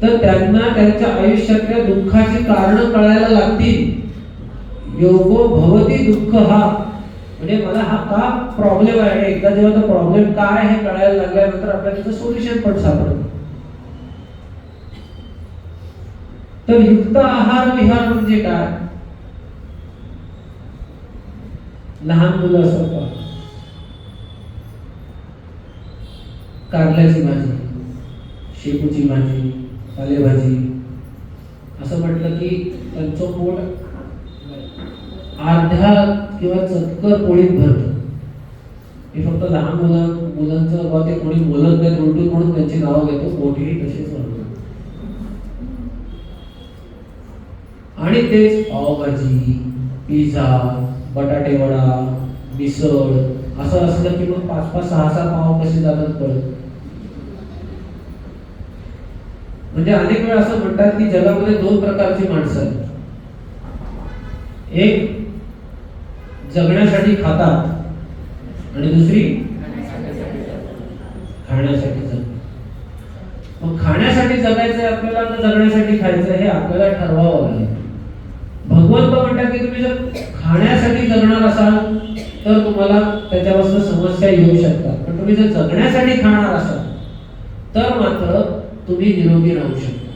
तर त्यांना त्यांच्या आयुष्यातल्या दुःखाची कारणं कळायला लागतील. योगो भवती दुःख हा म्हणजे मला हा का प्रॉब्लेम आहे, एकदा जेव्हा तो प्रॉब्लेम काय हे कळायला लागल्यानंतर आपल्याला त्याचं सोल्युशन पण सापडतं. तर युक्त आहार विहार म्हणजे काय? लहान मुलं असतात का, कारल्याची भाजी, शेपूची भाजी, पालेभाजी असं म्हटलं की त्यांचं पोट अर्ध्या किंवा चतकर पोळीत भरतं. हे फक्त लहान मुलांचं बाबा ते कोणी बोलत नाही उलटून म्हणून त्यांची नावं घेतो, मोठीही तशीच म्हणतो. आणि तेच पावभाजी, पिझ्झा, बटाटे वडा, मिसळ असं असलं की मग 5-5, 6-6 पाव कसे जातात कळत. म्हणजे अनेक वेळा असं म्हणतात की जगामध्ये 2 प्रकारची माणसं आहेत. एक जगण्यासाठी खातात आणि दुसरी खाण्यासाठी जगतात. मग खाण्यासाठी जगायचंय आपल्याला तर जगण्यासाठी खायचंय हे आपल्याला ठरवावं लागेल. भगवंत म्हणतात की तुम्ही जर खाण्यासाठी जगणार असाल तर तुम्हाला त्याच्यापासून समस्या येऊ शकतात, पण तुम्ही जर जगण्यासाठी खाणार असाल तर मात्र तुम्ही निरोगी राहू शकता.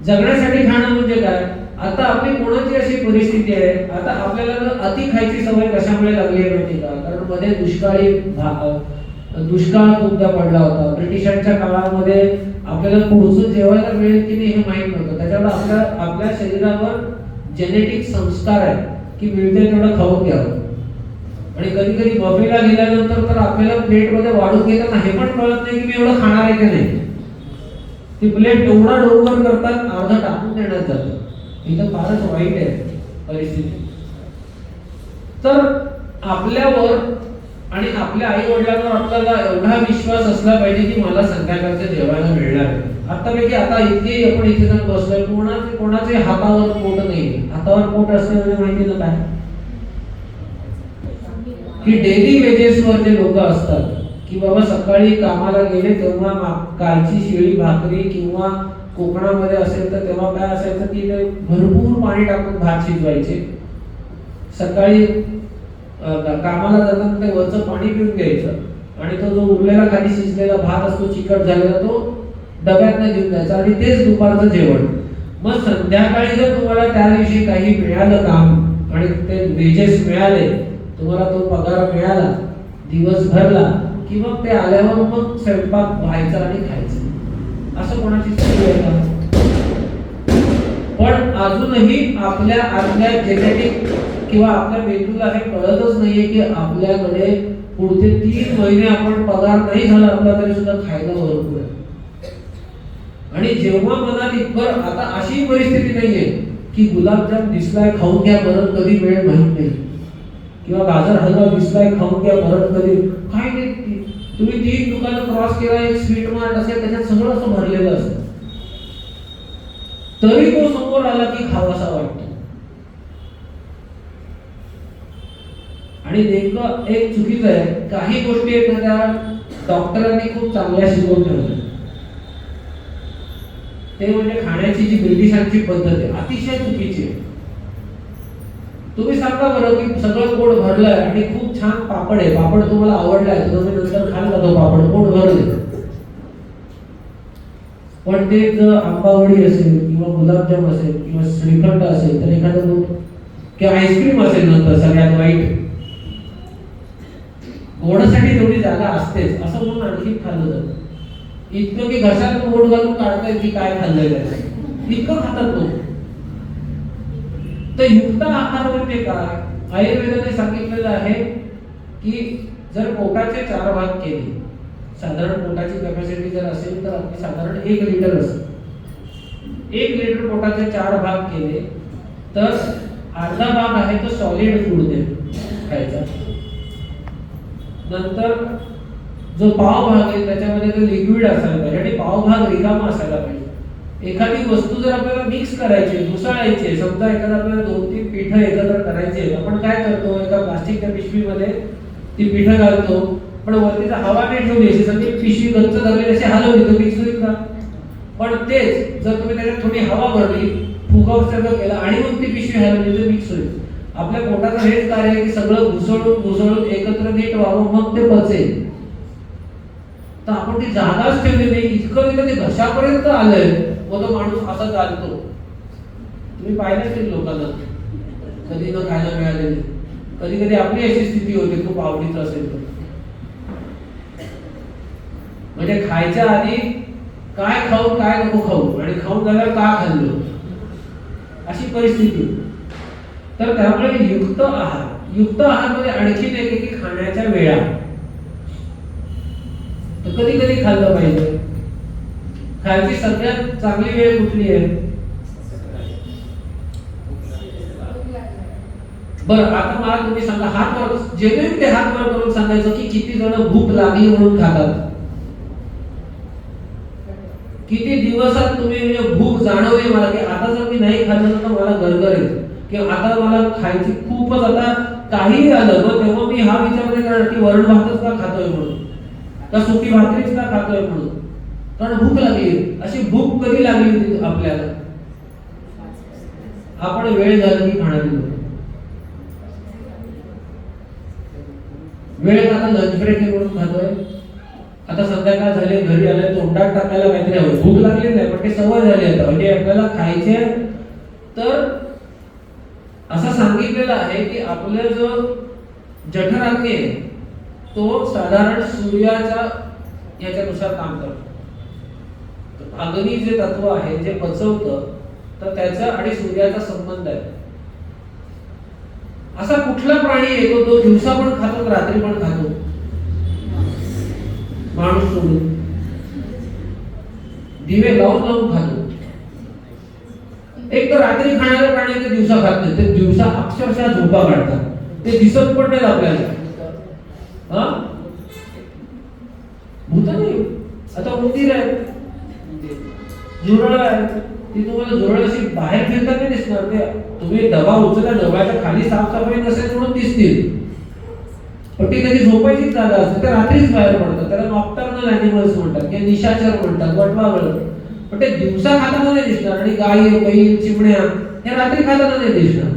जगण्यासाठी खाणं म्हणजे काय, आता आपली कोणाची अशी परिस्थिती आहे, आता आपल्याला अति खायची सवय कशामुळे लागली आहे माहिती का? कारण मध्ये दुष्काळ खूपदा पडला होता. ब्रिटिशांच्या काळामध्ये आपल्याला पुढचं जेवायला मिळेल की नाही हे माहित नव्हतं. त्याच्यामुळे आपल्या शरीरावर जेनेटिक संस्कार आहे की मिळते तेवढं खाऊन घ्यावं. आणि कधी कधी बफेला गेल्यानंतर तर आपल्याला प्लेट मध्ये वाढून घेताना हे पण कळत नाही की मी एवढं खाणार आहे की नाही. ती प्लेट एवढा डोंगर करतात, अर्धा टाकून देण्यात जातं. इथं फारच वाईट आहे. परिस्थिती. तर आपल्यावर आणि आपल्या आई वडिलांवर आपल्याला एवढा विश्वास असला पाहिजे की मला संध्याकाळचं जेवायला मिळणार आहे. आतापैकी आता इतके आपण इथे जण बसलोय, कोणाचे हातावर पोट नाही. हातावर पोट असणे म्हणजे माहिती ना काय की डेली वेजेसवर जे लोक असतात की बाबा सकाळी कामाला गेले तेव्हा कालची शिळी भाकरी किंवा कोकणामध्ये असेल तर तेव्हा काय असायचं की भरपूर पाणी टाकून भात शिजवायचे. सकाळी कामाला जाताना ते वरचं पाणी पिऊन घ्यायचं आणि तो जो उरलेला खाली शिजलेला भात असतो चिकट झालेला तो डब्यातनं घेऊन जायचा आणि तेच दुपारचं जेवण. मग संध्याकाळी जर तुम्हाला त्या दिवशी काही मिळालं काम आणि ते वेजेस मिळाले, तुम्हाला तो पगार मिळाला दिवसभरला की मग ते आल्यावर मग स्वयंपाक व्हायचा आणि खायचं. असं कोणाची स्थिती आहे का? पण अजूनही आपल्या आतल्या जेनेटिक किंवा आपल्या मेंदूला हे कळतच नाहीये की आपल्याकडे पुढचे 3 महिने आपण पगार नाही झाला आपला तरी सुद्धा खायला भरपूर आहे. आणि जेव्हा मनात इतकं आता अशी परिस्थिती नाहीये की गुलाबजाम दिसलाय खाऊन घ्या परत कधी वेळ माहित नाही किंवा गाजर हलवा दिसलाय खाऊन घ्या परत कधी काय नाही. तुम्ही 3 दुकानं क्रॉस केला, एक स्वीट मार्ट असेल त्याच्यात सगळं असं भरलेलं असतं, तरी तो समोर आला की खावासा वाटतो. आणि नेमकं एक चुकीचं आहे, काही गोष्टी आहेत त्या डॉक्टरांनी खूप चांगल्या शिकवून ठेवल्या. ते म्हणजे खाण्याची जी ब्रिटिशांची पद्धत आहे अतिशय चुकीची आहे. तुम्ही सांगा बरं की सगळं पोट भरलंय आणि खूप छान पापड आहे, पापड तुम्हाला आवडलाय, तुम्ही नंतर खाल्ला तो पापड, पोट भरले. पण ते जर आंबावडी असेल किंवा गुलाबजाम असेल किंवा श्रीखंड असेल तर एखादं किंवा आईस्क्रीम असेल नंतर सगळ्यात वाईट, गोडासाठी तेवढी जागा असतेच असं म्हणून आणखी खाल्लं जातं. इतकं की घशात बोट घालून काढताय की काय खाल्लंय इतकं खातात लोक. तर युक्त आहार म्हणजे काय? आयुर्वेदाने सांगितलेलं आहे की जर पोटाचे 4 भाग केले, साधारण पोटाची कॅपॅसिटी जर असेल तर आपली साधारण 1 लिटर असते. 1 लिटर पोटाचे 4 भाग केले तर अर्धा भाग आहे तो सॉलिड फूड दे खायचा. नंतर जो पाव भाग आहे त्याच्यामध्ये तो लिक्विड असायला पाहिजे आणि पाव भाग रिकामा असायला पाहिजे. एखादी वस्तू जर आपल्याला मिक्स करायची, घुसाळायची, समजा एखादा आपल्याला 2-3 पीठं एकत्र करायचे, आपण काय करतो एका प्लास्टिकच्या पिशवीमध्ये ती पीठं घालतो पण वरती हवा नाही ठेवली अशी सगळी पिशवी गच्च धरली अशी हलवली तर मिक्स होईल का? पण तेच जर तुम्ही त्याच्यात थोडी हवा भरली, फुगा केला आणि मग ती पिशवी हलवली तर मिक्स होईल. आपल्या पोटाचं हेच कार्य आहे की सगळं घुसळून एकत्र नीट व्हावं मग ते पचेल. तर आपण ती जागाच ठेवली नाही, इतकं तिथं ते घशापर्यंत आलंय मग तो माणूस असा चालतो. तुम्ही पाहिलं असेल लोकांना कधी न खायला मिळालेली, कधी कधी आपली अशी स्थिती होते खूप आवडीचं असेल तर, म्हणजे खायच्या आधी काय खाऊ काय नको खाऊ आणि खाऊन झाल्यावर का खाल्लं अशी परिस्थिती. तर त्यामुळे युक्त आहार मध्ये आणखीन एक की खाण्याच्या वेळा. तर कधी कधी खाल्लं पाहिजे. खायची सगळ्यात चांगली वेळ कुठली आहे? बरं आता मला तुम्ही सांगा, हात वर जेणेकरून ते हात वर करून सांगायचं की किती जण भूक लागली म्हणून खातात. किती दिवसात तुम्ही म्हणजे भूक जाणवली मला की आता जर मी नाही खाल्लं तर मला गरगर येते किंवा आता मला खायची खूपच, आता काही आलं मग तेव्हा मी हा विचार नाही करणार की वरण भातच का खातोय म्हणून का सुकी भाकरीच का खातोय म्हणून, कारण भूक लागली. अशी भूक कधी लागली होती आपल्याला? आपण वेळ झाली की खाणारी लोक. वेळ आता लंच ब्रेक म्हणून खातोय. आता संध्याकाळ झाली घरी आले तोंडात टाकायला काहीतरी हवं, भूक लागली नाही पण ते सवय झाली आता म्हणजे आपल्याला खायचे. तर असं सांगितलेलं आहे की आपलं जो जठराग्नी आहे तो साधारण सूर्याच्या याच्यानुसार काम करतो. अग्नी जे तत्व आहे जे पचवतं तर त्याचा आणि सूर्याचा संबंध आहे. असा कुठला प्राणी येतो तो दिवसा पण खातो रात्री पण खातो? माणूस सोडून दिवे लावून खातो. एक तर रात्री खाणारे प्राणी ते दिवसा खात नाही, ते दिवसा अक्षरशः झोपा काढतात, ते दिसत पण नाहीत आपल्याला. हा भूत नाही, आता उंदीर आहे, झुरळ आहे, ती तुम्हाला झुरळ अशी बाहेर फिरतात नाही दिसणार, ते तुम्ही डबा उचलला डब्याच्या खाली साफसफाई नसेल म्हणून दिसतील, पण ती कधी झोपायचीच जागा असते, ते रात्रीच बाहेर पडतात. त्याला नॉक्टर्नल ॲनिमल्स म्हणतात किंवा निशाचर म्हणतात, वटवाघळ. पण ते दिवसा खाताना नाही दिसणार. आणि गाई, बैल, चिमण्या हे रात्री खाताना नाही दिसणार.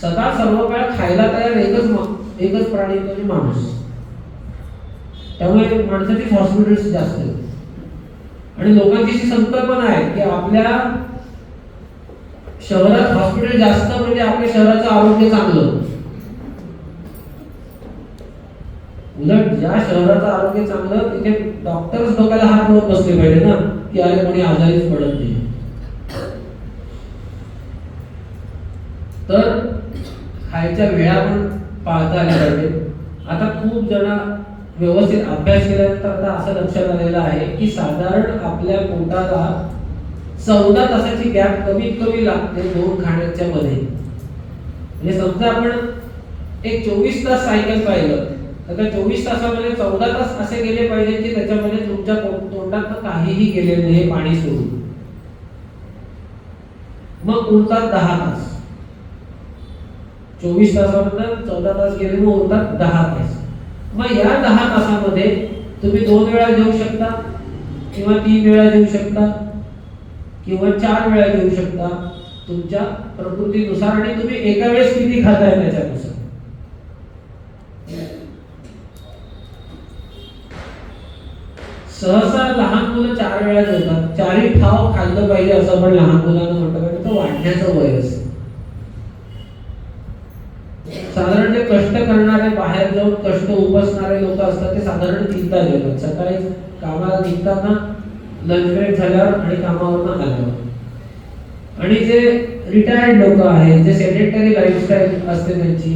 सदा सर्व काळ खायला तयार एकच प्राणी म्हणजे माणूस. त्यामुळे माणसाचीच हॉस्पिटल्स जास्त आहेत. आणि लोकांची अशी संकल्पना आहे की आपल्या शहरात हॉस्पिटल जास्त म्हणजे आपल्या शहराचं आरोग्य चांगलं. उलट ज्या शहराचं आरोग्य चांगलं तिथे डॉक्टर्स डोक्याला हात लावून बसले पाहिजे ना, की अरे कोणी आजारीच पडत नाही. तर खायच्या वेळा पण पाळता आल्या पाहिजे. आता खूप जण व्यवस्थित अभ्यास केल्यानंतर आता असं लक्षात आलेलं आहे की साधारण आपल्या पोटाला 14 तासाची गॅप कमीत कमी लागते दोन खाण्याच्या मध्ये. म्हणजे समजा आपण एक 24 तास सायकल पाहिलं तर त्या 24 तासामध्ये 14 तास असे गेले पाहिजे की त्याच्यामध्ये तुमच्या तोंडात काहीही गेलेलं नाही पाणी सोडून. मग उरतात 10 तास. 24 तासामधून 14 तास गेले, मग उरतात 10 तास. मग या 10 तासामध्ये तुम्ही 2 वेळा जेवू शकता किंवा 3 वेळा जेवू शकता किंवा 4 वेळा जेवू शकता तुमच्या प्रकृतीनुसार. आणि तुम्ही एका वेळेस किती खाताय त्याच्यानुसार. सहसा लहान मुलं 4 वेळा जेवतात. 4ही ठाव खाल्लं पाहिजे असं आपण लहान मुलांना म्हणतो, कारण ते वाढण्याचं वय असतं. साधारण जे कष्ट करणारे, बाहेर जाऊन कष्ट उपसणारे लोक असतात ते साधारण 3दा जेवतात. सकाळी कामाला निघताना, लंच ब्रेक झाल्यावर आणि कामावरून आल्यावर. आणि जे रिटायर्ड लोक आहेत, जे सेडेंटरी लाईफस्टाईल असते त्यांची,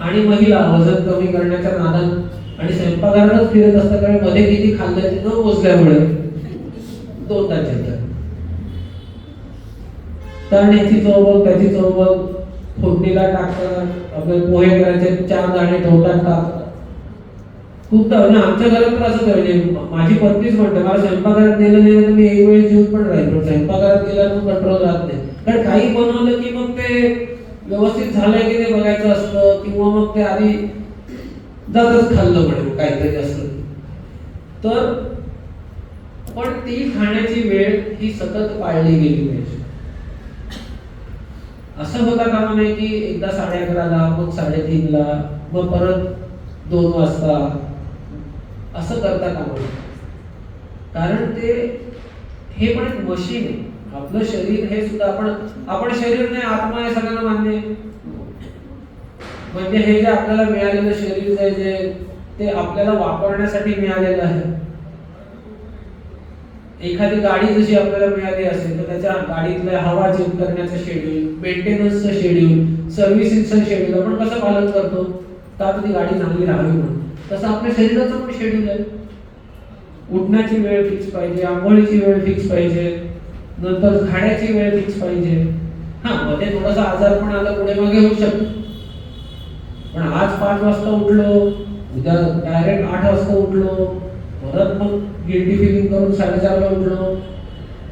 आणि महिला वजन कमी करण्याच्या नादात आणि स्वयंपाकघरातच फिरत असतात, कारण मध्ये किती खाल्लं ते न मोजल्यामुळे 2दा जेवतात. कारण याची चव बघ, त्याची चव बघ, फोडणीला टाकतात, आपले पोहे करायचे 4 दाणे ठेवतात टाकतात. खूपदा म्हणजे आमच्या घरात तर असंच आहे. माझी पत्नीच म्हणते मला स्वयंपाकघरात नेलं नाही तर मी एक वेळेस जेवून पण राहील, पण स्वयंपाकघरात गेल्यावर कंट्रोल राहत नाही. कारण काही बनवलं की मग ते व्यवस्थित झालंय की नाही बघायचं असतं, किंवा मग ते आधी जातच खाल्लं म्हणून काहीतरी असतं. तर पण ती खाण्याची वेळ ही सतत पाळली गेली पाहिजे. असं होता कामा नाही की एकदा 11:30ला, मग 3:30ला, मग परत 2 वाजता असं करता कामा नये. कारण ते हे पण एक मशीन आहे. आपलं शरीर हे सुद्धा आपण शरीर नाही, आत्मा आहे, सगळ्यांना मान्य आहे. म्हणजे हे जे आपल्याला मिळालेलं शरीर आहे जे ते आपल्याला वापरण्यासाठी मिळालेलं आहे. एखादी गाडी जशी आपल्याला मिळाली असेल तर त्याच्या गाडीतल्या हवा चेक करण्याचं शेड्यूल, मेंटेनन्सचं शेड्यूल, सर्व्हिसिंगचं शेड्यूल आपण कसं पालन करतो का ती गाडी चांगली राहावी म्हणून, तसं आपल्या शरीराचं पण शेड्यूल आहे. उठण्याची वेळ फिक्स पाहिजे, आंघोळीची वेळ फिक्स पाहिजे, नंतर खाण्याची वेळ फिक्स पाहिजे. हा, मध्ये थोडासा आजार पण आला पुढे मागे होऊ शकतो, पण आज 5 वाजता उठलो, उद्या डायरेक्ट 8 वाजता उठलो, परत मग गिल्टी फिलिंग करून 4:30ला उठलो,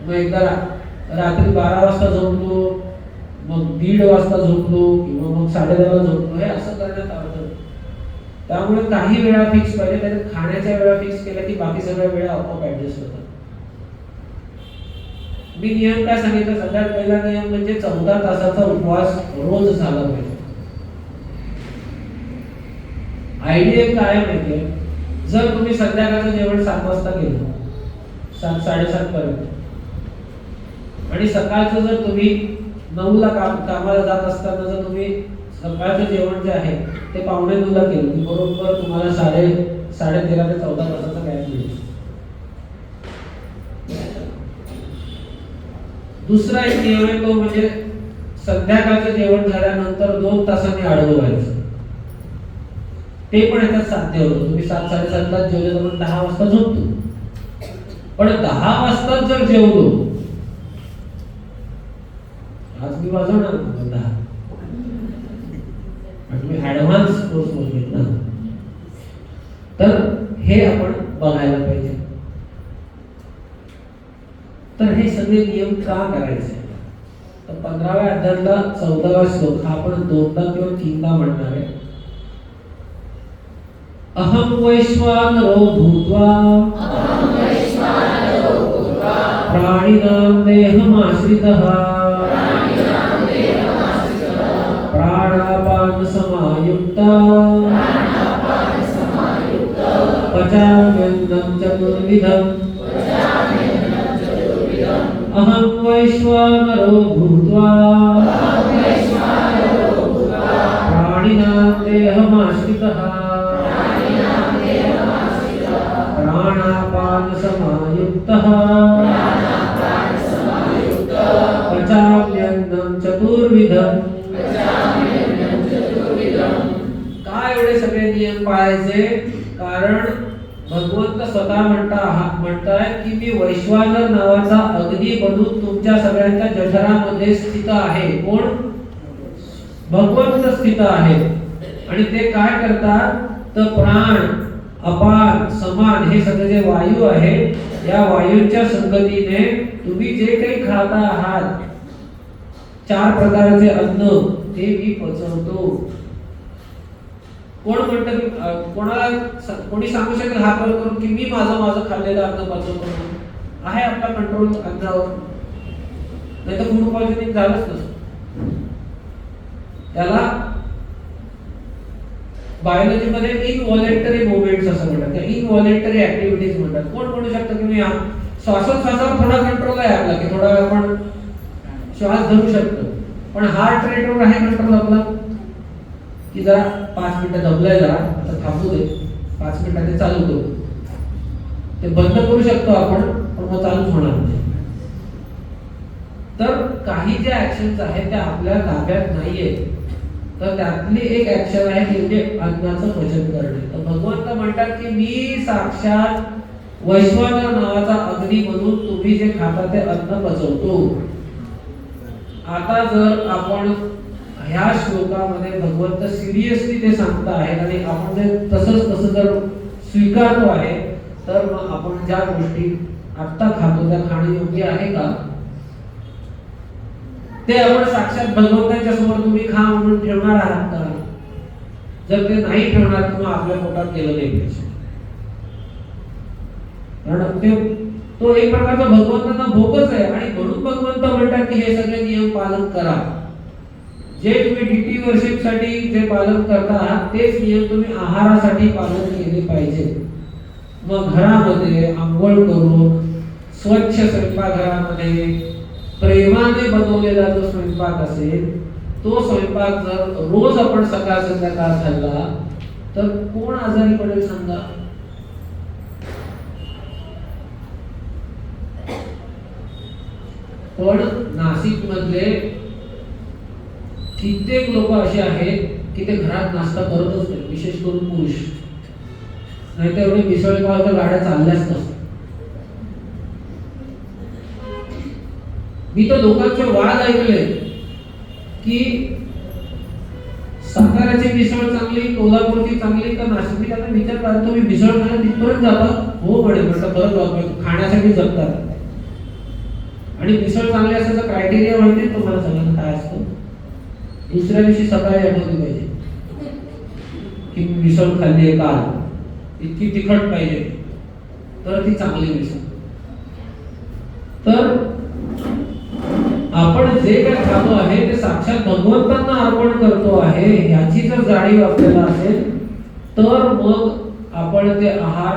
मग एकदा रात्री 12 वाजता झोपलो, मग 1:30 वाजता झोपलो किंवा मग 10:30ला झोपलो. हे असं करण्यात आलं. त्यामुळे काही वेळा फिक्स पाहिजे. त्याच्यात खाण्याच्या वेळा फिक्स केल्या की बाकी सगळ्या वेळा आपोआप ऍडजस्ट होतात. मी नियम काय सांगितलं, सगळ्यात पहिला नियम म्हणजे 14 तासाचा उपवास रोज झाला पाहिजे. आयडिया काय माहितीये, जर तुम्ही संध्याकाळचं जेवण 7 वाजता केलं, 7-7:30 पर्यंत, आणि सकाळचं जर तुम्ही 9ला कामाला जात असताना जर तुम्ही सकाळचं जेवण जे आहे ते 9:45ला केलं, की बरोबर तुम्हाला 13.5 ते 14 तासाचा गॅप मिळेल. दुसरा एक नियम आहे तो म्हणजे संध्याकाळचं जेवण झाल्यानंतर 2 तासांनी आडवं व्हायचं. ते पण याच्यात साध्य होतं. तुम्ही 7-7:30 जेवले तर आपण 10 वाजता झोपतो, पण 10 वाजता जर जेवलो तुम्ही वाजवणार ना, तुम्ही ऍडव्हान्स कोर्स घेतला. तर हे आपण बघायला पाहिजे. तर हे सगळे नियम का करायचे? तर 15व्या अध्यायातला 14वा श्लोक हा आपण 2दा किंवा 3दा म्हणणार आहे. अहम वैश्वानरो भूत्वा प्राणिनां देहमाश्रितः प्राणापान समायुक्ता पचाम्यन्नं चतुर्विधम्. अहम वैश्वानरो भूत्वा प्राणिनां देहमाश्रितः प्राणापान समायुक्तः पचाम्यन्नं चतुर्विधम्. काय एवढे सगळे नियम पाळायचे? कारण भगवंत स्वतः म्हणताय की मी वैश्वानर नावाचा अग्नी बनून तुमच्या सगळ्यांच्या जठरामध्ये स्थित आहे. कोण? भगवंत स्थित आहे. आणि ते काय करतात? तर प्राण, अपान, समान हे सगळे जे वायू आहे, या वायूंच्या संगतीने तुम्ही जे काही खाता आहात 4 प्रकारचे अन्न ते मी पचवतो. कोण म्हणतं की कोणी सांगू शकेल हात वर करून की मी माझं खाल्लेलं अन्न पचवतो? आहे आपला कंट्रोल अन्नावर? नाही तर फूड पॉइझनिंग झालंच नसतं. त्याला बायोलॉजी मध्ये इनव्हॉलेंटरी मुवमेंट्स असं म्हणतात, इनव्हॉलेंटरी ऍक्टिव्हिटीज म्हणतात. कोण म्हणू शकतं की मी श्वासोच्छ्वासावर थोडा कंट्रोल आहे आपला, की थोडा वेळ आपण श्वास धरू शकतो, पण हार्ट रेटवर आहे कंट्रोल आपला, की जरा 5 मिनिटं दमलंय, जरा आता थांबू दे, 5 मिनिटांनी चालू करू. ते बंद करू शकतो आपण, पण मग चालूच होणार नाही. तर काही ज्या ऍक्शन्स आहेत त्या आपल्या ताब्यात नाहीये. तर त्यातली एक ऍक्शन आहे की म्हणजे अन्नाचं पचन करणे. तर भगवंत म्हणतात की मी साक्षात वैश्वानर नावाचा अग्नी म्हणून तुम्ही जे खाता ते अन्न पचवतो. आता जर आपण ह्या श्लोकामध्ये भगवंत सिरियसली ते सांगता आहेत आणि आपण ते तसं जर स्वीकारतो आहे, तर मग आपण ज्या गोष्टी आता खातो त्या खाणे योग्य आहे का? ते आपण साक्षात भगवंताच्या समोर तुम्ही खा म्हणून ठेवणार आहात का? जर ते नाही ठेवणार तर मग आपल्या पोटात गेलं नाही पाहिजे. कारण तो एक प्रकारचा भगवंतांना भोगच आहे. आणि म्हणून भगवंत म्हणतात की हे सगळे नियम पालन करा. जे तुम्ही डीटी वर्शिप साठी जे पालन करता आहात तेच नियम तुम्ही आहारासाठी पालन केले पाहिजे. मग घरामध्ये आंघोळ करून स्वच्छ स्वयंपाकघरामध्ये प्रेमाने बनवलेला जो स्वयंपाक असेल, तो स्वयंपाक जर रोज आपण सकाळ संध्याकाळ खाल्ला तर कोण आजारी पडेल सांगा? पण नाशिक मधले कित्येक लोक असे आहेत की ते घरात नाश्ता करतच नाही, विशेष करून पुरुष. नाही तर एवढे मिसळपावच्या गाड्या चालल्याच नसतात. मी तर लोकांचे वाद ऐकले की साताऱ्याची मिसळ चांगली, कोल्हापूरची चांगली का नाशिक? मी त्यांना विचारला तुम्ही मिसळ खायला तिथपर्यंत जाता? हो म्हणे. म्हटलं बरं, खाण्यासाठी जगतात. आणि मिसळ चांगली असायचा क्रायटेरिया माहिती तुम्हाला सगळ्यांना काय असतं? दुसऱ्या दिवशी सकाळी आठवली पाहिजे की मिसळ खाल्ली आहे काल, इतकी तिखट पाहिजे तर ती चांगली मिसळ. तर आपण जे काय खातो आहे ते साक्षात भगवंतांना अर्पण करतो आहे ह्याची जर जाणीव आपल्याला असेल तर मग आपण ते आहार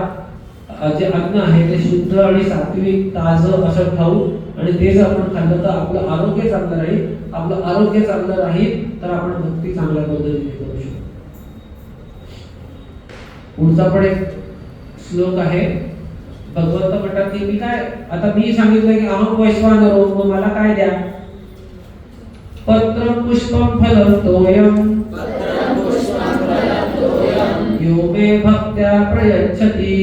जे अन्न आहे ते शुद्ध आणि सात्विक ताजं असं खाऊ. आणि ते जर आपण खाल्लं तर आपलं आरोग्य चांगलं राहील. आपलं आरोग्य चांगलं राहील तर आपण भक्ती चांगल्या पद्धतीने करू शकतो. पुढचा पण एक श्लोक आहे. भगवंत म्हणतात की मी काय, आता मी सांगितलं की अहम वैश्वानरो, मग मला काय द्या? पत्रं पुष्पं फलं तोयं यो मे भक्त्या प्रयच्छति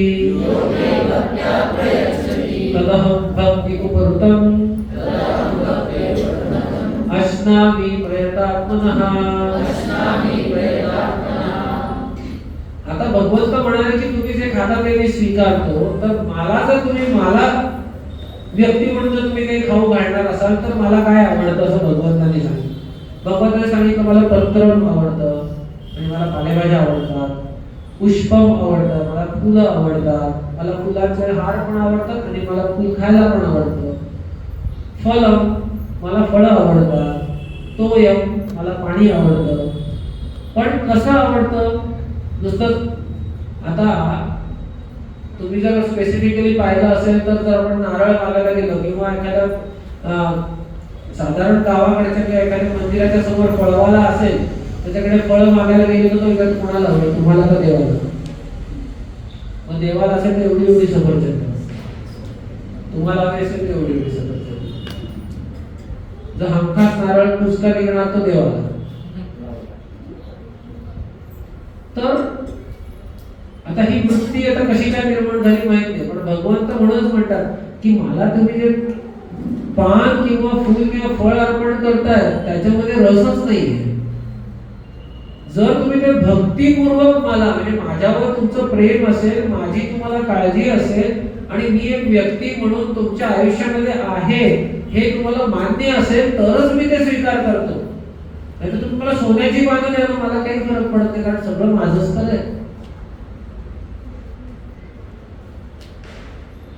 तदहं भक्ति उपहृतम् अश्नामि अश्नामि प्रयतात्मनः. आता भगवंत म्हणाले की तुम्ही जे खाता ते मी स्वीकारतो, तर मला व्यक्ती म्हणून जर तुम्ही काही खाऊ घालणार असाल तर मला काय आवडतं असं भगवंताने सांगितलं. भगवंताने सांगितलं मला पत्रम आवडतं आणि मला पालेभाज्या आवडतात, पुष्पम आवडतं, मला फुलं आवडतात, मला फुलांचे हार पण आवडतात आणि मला फुल खायला पण आवडतं. फलम मला फळं आवडतात, तोयम मला पाणी आवडतं. पण कसं आवडतं नुसतं. आता तुम्ही जर स्पेसिफिकली पाहिलं असेल तर जर आपण नारळ मागायला गेलो किंवा एखाद्या साधारण गावाकडच्या किंवा एखाद्या मंदिराच्या समोर फळवाला असेल, त्याच्याकडे फळ मागायला गेले तर तो इकडे कोणाला हवं, तुम्हाला तर देवाला. मग देवाला असेल तर एवढी एवढी सफरचंद, तुम्हाला हवी असेल तर एवढी एवढी सफरचंद. जर हमखास नारळ पुसका निघणार तो देवाला. तर आता ही वृत्ती आता कशी काय निर्माण झाली माहित नाही, पण भगवंत म्हणूनच म्हणतात की मला तुम्ही जे पान किंवा फूल किंवा फळ अर्पण करताय त्याच्यामध्ये रसच नाहीये. जर तुम्ही ते भक्तिपूर्वक मला म्हणजे माझ्यावर तुमचं प्रेम असेल, माझी तुम्हाला काळजी असेल आणि मी एक व्यक्ती म्हणून तुमच्या आयुष्यामध्ये आहे हे तुम्हाला मान्य असेल तरच मी ते स्वीकार करतो. नाहीतर तुम्ही मला सोन्याची बाजू द्या ना, मला काही फरक पडत नाही, कारण सगळं माझंच तर आहे.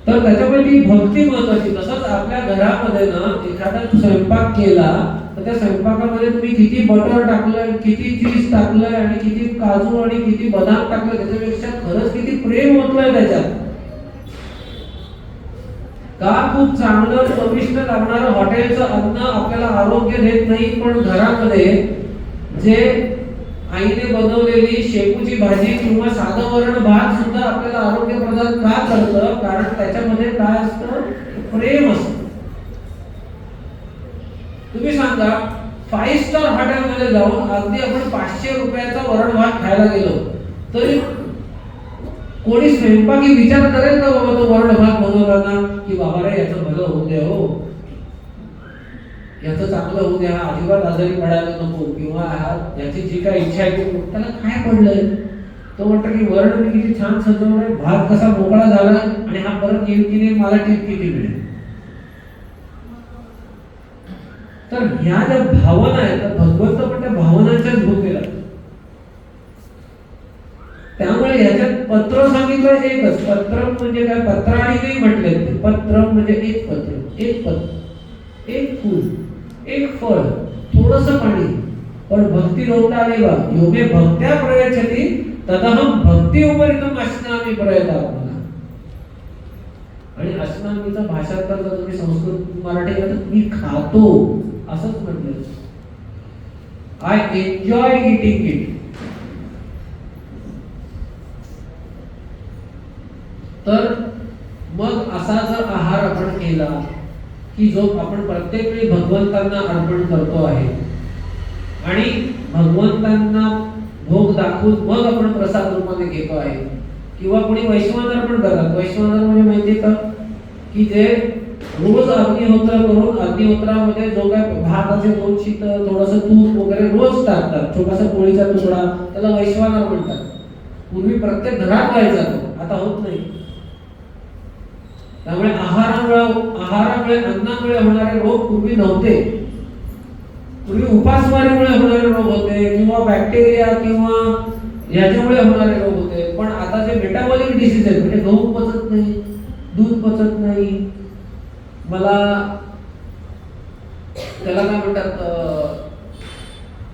तर त्याच्यामुळे ती भक्ती महत्वाची. तसंच आपल्या घरामध्ये ना एखादा स्वयंपाक केला तर त्या स्वयंपाकामध्ये तुम्ही किती बटर टाकलंय, किती चीज टाकलंय आणि किती काजू आणि किती बदाम टाकलंय, त्याच्यापेक्षा खरंच किती प्रेम होतलंय त्याच्यात. का खूप चांगलं चविष्ट लागणारं हॉटेलचं अन्न आपल्याला आरोग्य देत नाही, पण घरामध्ये जे आईने बनवलेली शेपूची भाजी किंवा साधं वरण भात सुद्धा आपल्याला आरोग्य प्रदान का करतं? कारण त्याच्यामध्ये काय असतं? प्रेम असतं. तुम्ही सांगा 5 स्टार हॉटेलमध्ये जाऊन अगदी आपण 500 रुपयाचा वरण भात खायला गेलो तरी कोणी स्वयंपाकी विचार करेल का बाबा तो वरण भात बनवताना की बाबा रे याचं भलं होऊ दे, हो याचं चांगलं होऊ दे, हा अजिबात आजारी पडायला नको, किंवा याची जी काय इच्छा आहे ती त्याला काय पडलंय. तो म्हणतो की वरण मी किती छान सजवलंय, भात कसा मोकळा झाला आणि हा परत येईल की नाही, मला टीप किती मिळेल. तर ह्या ज्या भावना आहेत तर भगवंत पण त्या भावनांच्याच भूकेला. त्यामुळे ह्याच्यात पत्र सांगितलं एकच. पत्रम म्हणजे काय? पत्राणी नाही म्हटले. पत्रम म्हणजे एक पत्र, एक पत्र, एक फूल, एक फळ, थोडस पाणी. पण भक्ती लोटालेवा योगे भक्त्या प्रयच्छति तदहं भक्ती उपरितम अश्नामि प्रयतात्मनः. आणि अश्नामीचा भाषांतर जर तुम्ही संस्कृत मराठी तर मी खातो असंच म्हटलं. I enjoy eating it. तर मग असा जर आहार आपण केला की जो आपण प्रत्येक वेळी भगवंतांना अर्पण करतो आहे आणि भगवंतांना भोग दाखवून मग आपण प्रसाद रूपाने घेतो आहे. किंवा कोणी वैश्वानर पण करतात. वैश्वानर म्हणजे माहिती का की जे रोज अग्निहोत्र करून अग्निहोत्रामध्ये जो काय भाताचे 2 शीत थोडंसं तूप वगैरे रोज टाकतात, छोटासा पोळीचा तुकडा, त्याला वैश्वानर म्हणतात. पूर्वी प्रत्येक घरात व्हायचा तो, आता होत नाही. त्यामुळे आहारामुळे अन्नामुळे होणारे रोग पूर्वी नव्हते. पूर्वी उपासमारीमुळे होणारे रोग होते किंवा बॅक्टेरिया किंवा याच्यामुळे होणारे रोग होते. पण आता जे मेटाबॉलिक डिसीज आहेत म्हणजे गहू पचत नाही, दूध पचत नाही, मला त्याला काय म्हणतात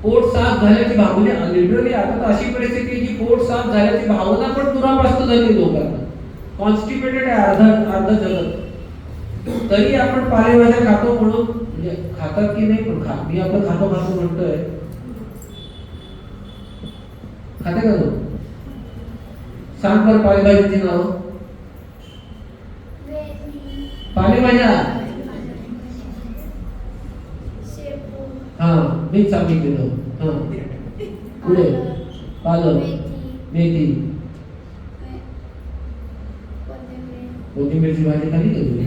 पोट साफ झाल्याची भावना, लिटरली आता तर अशी परिस्थिती की पोट साफ झाल्याची भावना पण दुरापास्त झाली लोकांना. कॉन्स्टिपेटेड आहे अर्ध जगत. तरी आपण पालेभाज्या खातो म्हणून म्हणजे खातात की नाही, पण मी आपलं खातो म्हणतोय. खाते का तो? सांग बरं पालेभाज्याची नाव. पालेभाज्या हा मी सांगितलं. हा पुढे पालक, मेथी, कोथिंबीरची भाजी खाली का तुम्ही?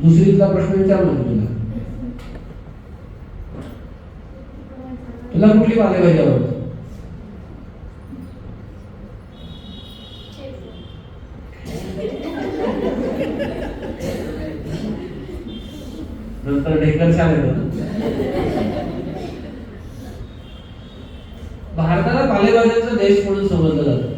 दुसरीचा प्रश्न विचारला मी तुला कुठली पालेभाजी आवडते? नंतर ढेकर छान येतो ना. भारताला पालेभाज्यांचा देश म्हणून समजलं जातं.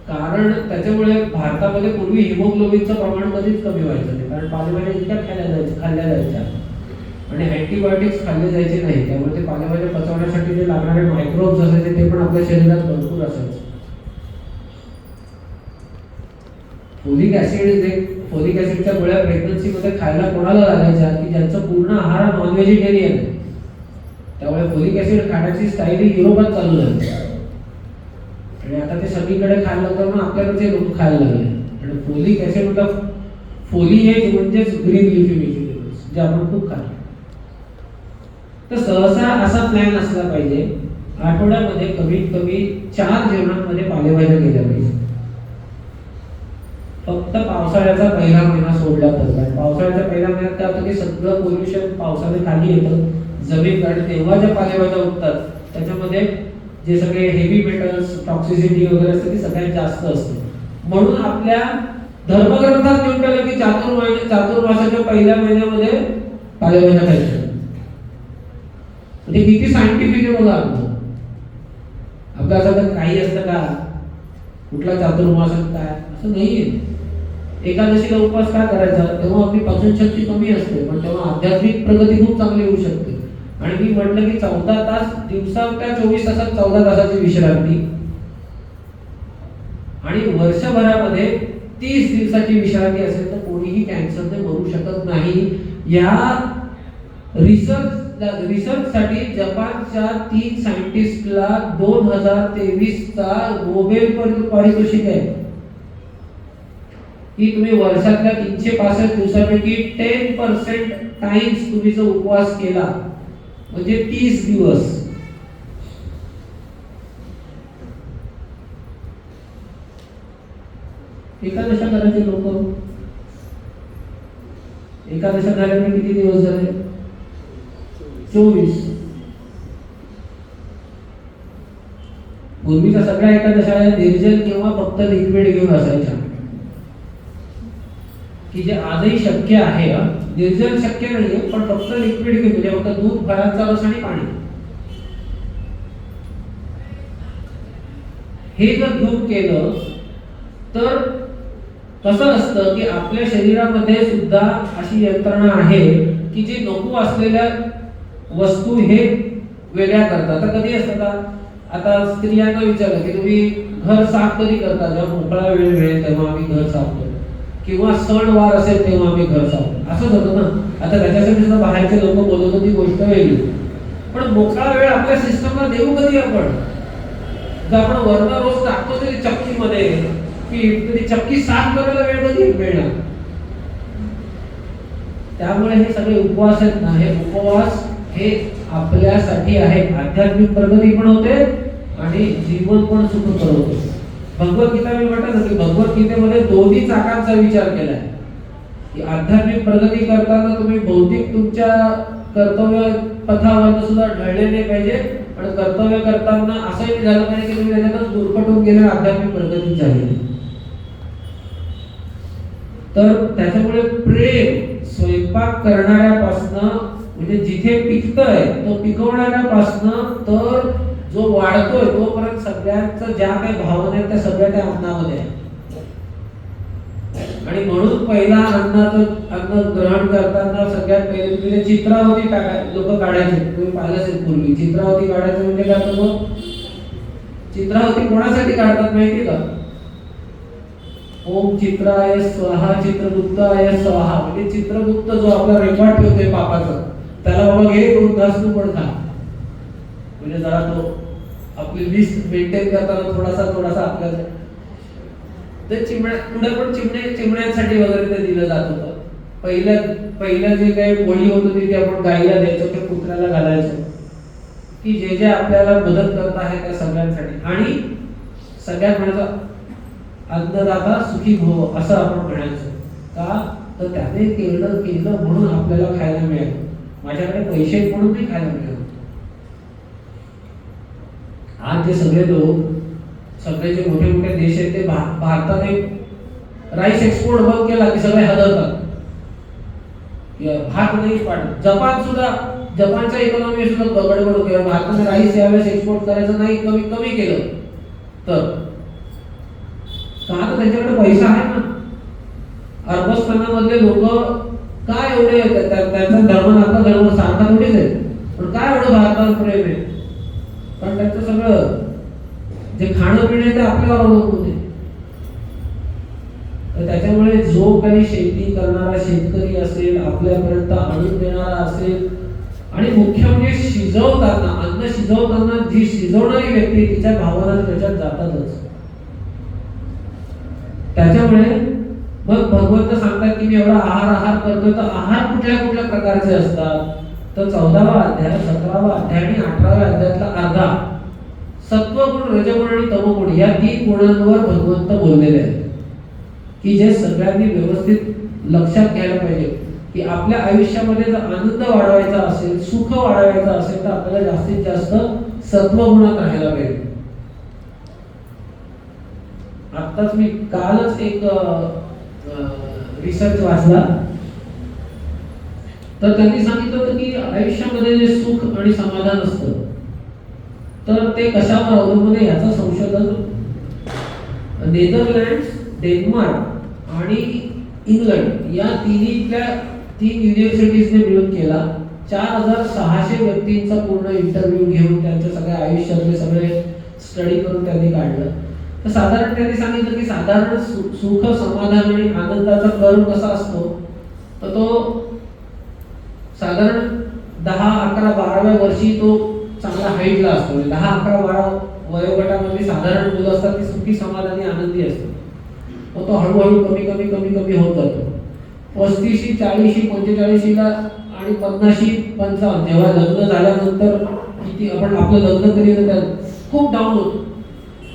कारण त्याच्यामुळे भारतामध्ये पूर्वी हिमोग्लोबिनचं प्रमाण कधीच कमी व्हायचं नाही, कारण पालेभाज्या इतक्या खाल्ल्या जायच्या आणि अँटीबायोटिक्स खाल्ले जायचे नाही. त्यामुळे ते पालेभाज्या पचवण्यासाठी जे लागणारे मायक्रोब्स असायचे ते पण आपल्या शरीरात भरपूर असायचे. फोलिक ऍसिडच्या गोळ्या प्रेग्नन्सी मध्ये खायला कोणाला लागायच्या की ज्यांचं पूर्ण आहार नॉन व्हेजिटेरियन आहे. त्यामुळे फोलिक ऍसिड खाण्याची स्टाईल ही युरोपात चालू झाली आणि आता ते सगळीकडे खायला लागलं म्हणून आपल्याकडचे लोक खायला लागले. आणि फोलिक ऍसिड मतलब फोलिएज म्हणजेच ग्रीन लिफी व्हेजिटेबल्स जे आपण खूप खातो. तर सहसा असा प्लॅन असला पाहिजे आठवड्यामध्ये कमीत कमी 4 जेवणांमध्ये पालेभाज्या गेल्या पाहिजे. फक्त पावसाळ्याचा पहिला महिना सोडला तर, कारण पावसाळ्याच्या पहिल्या महिन्यात काय होतं की सगळं पोल्युशन पावसाने खाली येतं, जमीन आणि तेव्हा ज्या पालेभाज्या उगतात त्याच्यामध्ये जे सगळे हेवी मेटल्स टॉक्सिसिटी वगैरे असते ती सगळ्यात जास्त असते. म्हणून आपल्या धर्मग्रंथात लिहून ठेवलं की चातुर्मासाच्या पहिल्या महिन्यामध्ये पालेभाज्या खायच्या. म्हणजे किती सायंटिफिक आहे बघा. आपल्या असं काही असतं का कुठला चातुर्मास काय असं नाहीये. एकादशीला उपवास काय करायचा तेव्हा आपली पचनशक्ती कमी असते पण तेव्हा आध्यात्मिक प्रगती खूप चांगली होऊ शकते. आणि मी म्हटलं की 14 तास दिवसाच्या 24 तासात 14 तासाची विश्रांती आणि वर्षभरामध्ये 30 दिवसाची विश्रांती असेल तर कोणीही कॅन्सरने मरू शकत नाही. या रिसर्चसाठी जपानच्या 3 सायंटिस्टला 2023 चा नोबेल पारितोषिक आहे की तुम्ही वर्षातल्या 365 दिवसांपैकी 10% टाइम्स तुम्ही जर उपवास केला म्हणजे 30 दिवस एकादशा करायचे लोक. एकादशा झाल्याने किती दिवस झाले? 24. पूर्वीच्या सगळ्या एकादशा निर्जल किंवा फक्त लिक्विड घेऊन असायच्या की जे आजही शक्य आहे. निर्जल शक्य नाहीये पण फक्त लिक्विड घेऊन म्हणजे फक्त दूध, फळांचा रस आणि पाणी हे जर घेऊन केलं तर कसं असतं की आपल्या शरीरामध्ये सुद्धा अशी यंत्रणा आहे की जी नको असलेल्या वस्तू हे वेगळ्या करतात. आता कधी असतं का आता स्त्रियांना विचारलं की तुम्ही घर साफ कधी करता? जेव्हा मोकळा वेळ मिळेल तेव्हा आम्ही घर साफ करतो किंवा सण वार असेल तेव्हा आम्ही घर साफ करतो असंच होतं ना. आता त्याच्यासाठी सुद्धा बाहेरचे लोक बोलवतो ती गोष्ट वेगळी पण मोकळा वेळ आपल्या सिस्टमला देऊ कधी आपण? जर आपण वर्ण रोज टाकतो तरी चक्कीमध्ये की कधी चक्की साफ करायला वेळ कधी मिळणार? त्यामुळे हे सगळे उपवास आहेत ना हे उपवास हे आपल्यासाठी आहे. आध्यात्मिक प्रगती पण होते आणि जीवन पण सुखकर होते. भगवद्गीता मी म्हटलं ना की भगवद्गीतेमध्ये दोन्ही चाकांचा विचार केलाय की आध्यात्मिक प्रगती करताना तुम्ही भौतिक तुमच्या कर्तव्य पथावर सुद्धा ढळले नाही पाहिजे आणि कर्तव्य करताना असंही झालं पाहिजे की तुम्ही त्याच्यातच दुर्पटून गेले आध्यात्मिक प्रगती झाली. तर त्याच्यामुळे प्रेम स्वयंपाक करणाऱ्यापासनं म्हणजे जिथे पिकतंय तो पिकवणाऱ्यापासनं तर जो वाढतोय तोपर्यंत सगळ्यांचं ज्या काही भावना आहेत त्या सगळ्या त्या अन्नामध्ये आहे. आणि म्हणून पहिला अन्न ग्रहण करताना सगळ्यात पहिले तुम्ही चित्रावती लोक काढायचे. तुम्ही पाहिलं असेल पूर्वी चित्रावती काढायचं म्हणजे काय होतं? चित्रावती कोणासाठी काढतात माहिती का? ओम चित्राय स्वाहा चित्रगुप्ताय स्वाहा म्हणजे चित्रगुप्त जो आपला रेकॉर्ड ठेवतोय पापाचा त्याला बाबा घे 2 तास तू पण खा म्हणजे जरा तो आपली लिस्ट मेंटेन करताना थोडासा आपल्याला ते पुढे पण चिमण्यांसाठी वगैरे ते दिलं जात होतं. पहिल्या जे काही पोळी होत होती ती आपण गाईला द्यायचो ते कुत्र्याला घालायचो की जे आपल्याला मदत करत आहे त्या सगळ्यांसाठी. आणि सगळ्यात म्हणायचं अन्नदाता सुखी भव असं आपण म्हणायचं. का तर त्याने केलं म्हणून आपल्याला खायला मिळेल. माझ्याकडे पैसे आहेत म्हणून नाही खायला मिळेल. आज जे सगळे लोक, सगळे जे मोठे मोठे देश आहेत ते भारताने राईस एक्सपोर्ट बंद केला की सगळे हदरतात, भात नाही पाडत. जपान सुद्धा, जपानच्या इकॉनॉमी सुद्धा गडबड होते. भारताने राईस यावेळेस एक्सपोर्ट करायचं नाही, कमी केलं. तर का तर त्यांच्याकडे पैसा आहे ना. अरबस्थानामधले लोक काय एवढे, त्यांचा धर्म नाता धर्म सारखा थोडीच आहे, पण काय एवढं भारतावर प्रेम आहे? कारण त्यांचं सगळं जे खाणं पिणं ते आपल्यावर अवलंबून आहे. तर त्याच्यामुळे जो काही शेती करणारा शेतकरी असेल, आपल्यापर्यंत आणून देणारा असेल, आणि मुख्य म्हणजे शिजवताना, अन्न शिजवताना जी शिजवणारी व्यक्ती तिच्या भावना त्याच्यात जातातच. त्याच्यामुळे मग भगवंत सांगतात की मी एवढा आहार करतोय, तर आहार कुठल्या प्रकारचे असतात? तर 14वा अध्याय, 17वा अध्याय आणि 18व्या अध्यायातला अर्धा सत्वगुण, रजगुण आणि तमगुण या 3 गुणांवर भगवंत बोललेले आहेत, की जे सगळ्यांनी व्यवस्थित लक्षात घ्यायला पाहिजे. की आपल्या आयुष्यामध्ये जर आनंद वाढवायचा असेल, सुख वाढवायचं असेल, तर आपल्याला जास्तीत जास्त सत्वगुणात राहायला पाहिजे. आत्ताच मी कालच एक रिसर्च वाचला, तर त्यांनी सांगितलं होतं की आयुष्यामध्ये जे सुख आणि समाधान असतं तर ते कशावर अवलंबून आहे याचं संशोधन नेदरलँड्स, डेन्मार्क आणि इंग्लंड या तिन्हीतल्या 3 युनिव्हर्सिटीजने मिळून केला. 4600 व्यक्तींचा पूर्ण इंटरव्ह्यू घेऊन त्यांच्या सगळ्या आयुष्यातले सगळे स्टडी करून त्यांनी काढलं. तर साधारण त्यांनी सांगितलं की साधारण सुख, समाधान आणि आनंदाचा कर्व कसा असतो, तर तो साधारण 10, 11, 12व्या वर्षी तो चांगला हाईटला असतो. 10, 11, 12 वयोगटामध्ये साधारण मुलं असतात ती सुखी, समाधानी, आनंदी असतात. मग तो हळूहळू कमी होत जातो. 35, 40, 45 आणि 50, 55 जेव्हा लग्न झाल्यानंतर किती आपण आपलं लग्न कधी खूप डाऊन होतो.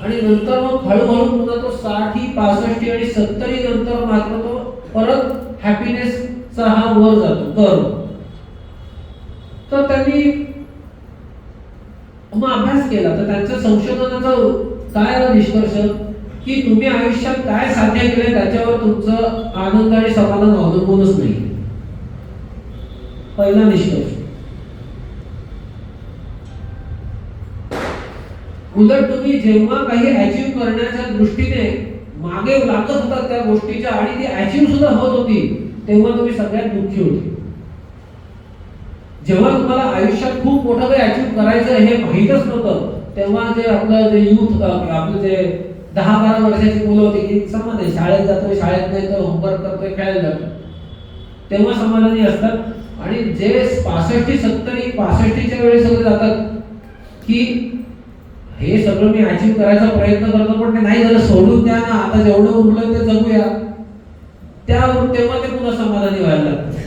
आणि नंतर मग हळूहळू पुन्हा तो 60, 65 आणि 70 नंतर मात्र तो परत हॅपीनेसचा हा वर जातो कर्व. तर त्यांनी मग अभ्यास केला, तर त्यांच्या संशोधनाचा काय आला निष्कर्ष की तुम्ही आयुष्यात काय साध्य केले त्याच्यावर तुमचं आनंद आणि समाधान अवलंबूनच नाही. पहिला निष्कर्ष. उलट तुम्ही जेव्हा काही अचीव करण्याच्या दृष्टीने मागे लागत होता त्या गोष्टीच्या आणि ती अचीव सुद्धा होत होती, तेव्हा तुम्ही सगळ्यात दुःखी होते. जेव्हा तुम्हाला आयुष्यात खूप मोठं काही अचीव करायचं हे माहीतच नव्हतं, तेव्हा जे आपलं जे युथ, आपलं जे 10-12 वर्षाची मुलं होती की समान आहे, शाळेत जातोय, शाळेत नाही तर होमवर्क करतोय, खेळायला जातोय, तेव्हा समाधानी असतात. आणि जे 65, 70, 65च्या वेळेस सगळे जातात की हे सगळं मी अचीव करायचा प्रयत्न करतो पण ते नाही झालं, सोडून द्या ना, आता जेवढं उरलं ते जगूया, तेव्हा ते पुन्हा समाधानी व्हायला लागतं.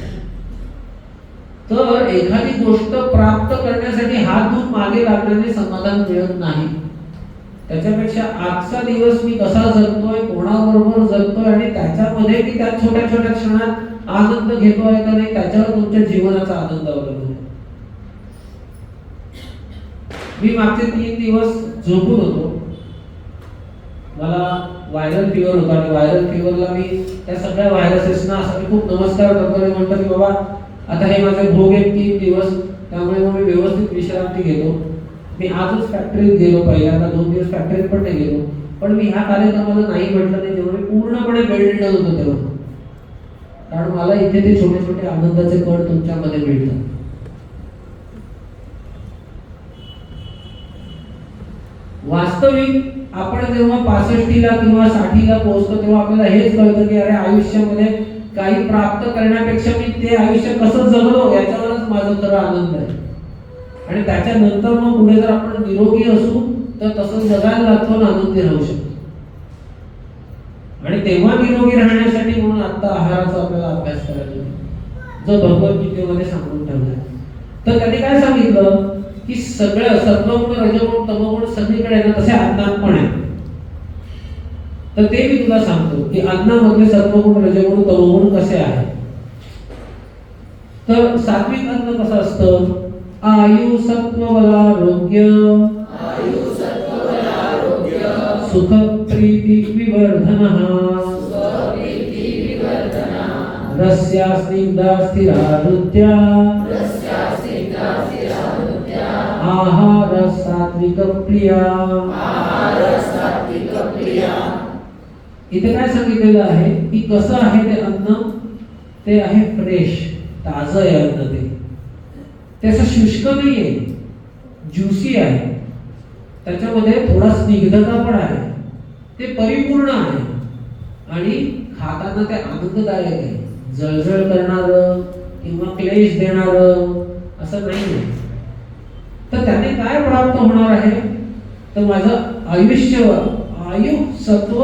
तर एखादी गोष्ट प्राप्त करण्यासाठी हात धुवून मागे लागण्याने समाधान मिळत नाही. त्याच्यापेक्षा आजचा दिवस मी कसा जगतोय, कोणाबरोबर जगतोय आणि त्याच्यामध्ये मी त्या छोट्या छोट्या क्षणात आनंद घेतोय का नाही, त्याच्यावर तुमच्या जीवनाचा आनंद अवलंबून आहे. मी मागचे 3 दिवस झोपून होतो. मला व्हायरल फीवर होता आणि व्हायरल फीवरला मी त्या सगळ्या व्हायरसेसना असं मी खूप नमस्कार करतो आणि म्हणतो की बाबा आता हे माझे भोग आहेत 3 दिवस, त्यामुळे मग मी व्यवस्थित विश्रांती घेतो. मी आजच फॅक्टरीत गेलो, पहिल्यांदा 2 दिवस फॅक्टरीत पण नाही गेलो, पण मी ह्या कार्यक्रमाला नाही म्हटलं नाही तेव्हा मी पूर्णपणे बेडरिडन होतो तेव्हा. कारण मला इथे ते छोटे छोटे आनंदाचे कण तुमच्यामध्ये मिळतात. वास्तविक आपण जेव्हा 65ला किंवा 60ला पोहोचतो तेव्हा आपल्याला हेच कळतं की अरे आयुष्यामध्ये काही प्राप्त करण्यापेक्षा मी ते आयुष्य कसं जगलो याच्यावरच माझा खरा आनंद आहे. आणि त्याच्यानंतर मग पुढे जर आपण निरोगी असू तर तसं जगायला लागतो ना, आनंदी राहू शकतो. आणि तेव्हा निरोगी राहण्यासाठी म्हणून आता आहाराचा आपल्याला अभ्यास करायचा जो भगवद्गीतेमध्ये सांगून ठेवलाय. तर त्यांनी काय सांगितलं की सगळं सत्वगुण, रजगुण, तमगुण सगळीकडे ना, तसे अन्नात पण आहे. तर ते मी तुला सांगतो की अन्नामधले सत्वगुण रजोगुण तमोगुण कसे आहेत. तर सात्विक अन्न कसं असतं? आयु सत्व बलारोग्य सुख प्रीति विवर्धनः रस्या स्निग्धा स्थिरा हृद्या आहार सात्विक प्रिया. इथे काय सांगितलेलं आहे की कसं आहे ते अन्न? ते आहे फ्रेश, ताजं आहे अन्न. ते असं शुष्क नाहीये, ज्युसी आहे. त्याच्यामध्ये थोडा स्निग्धता पण आहे. ते परिपूर्ण आहे आणि खाताना ते आनंददायक आहे. जळजळ करणारं किंवा क्लेश देणारं असं नाही. तर त्याने काय प्राप्त होणार आहे? तर माझं आयुष्य, आयु सत्व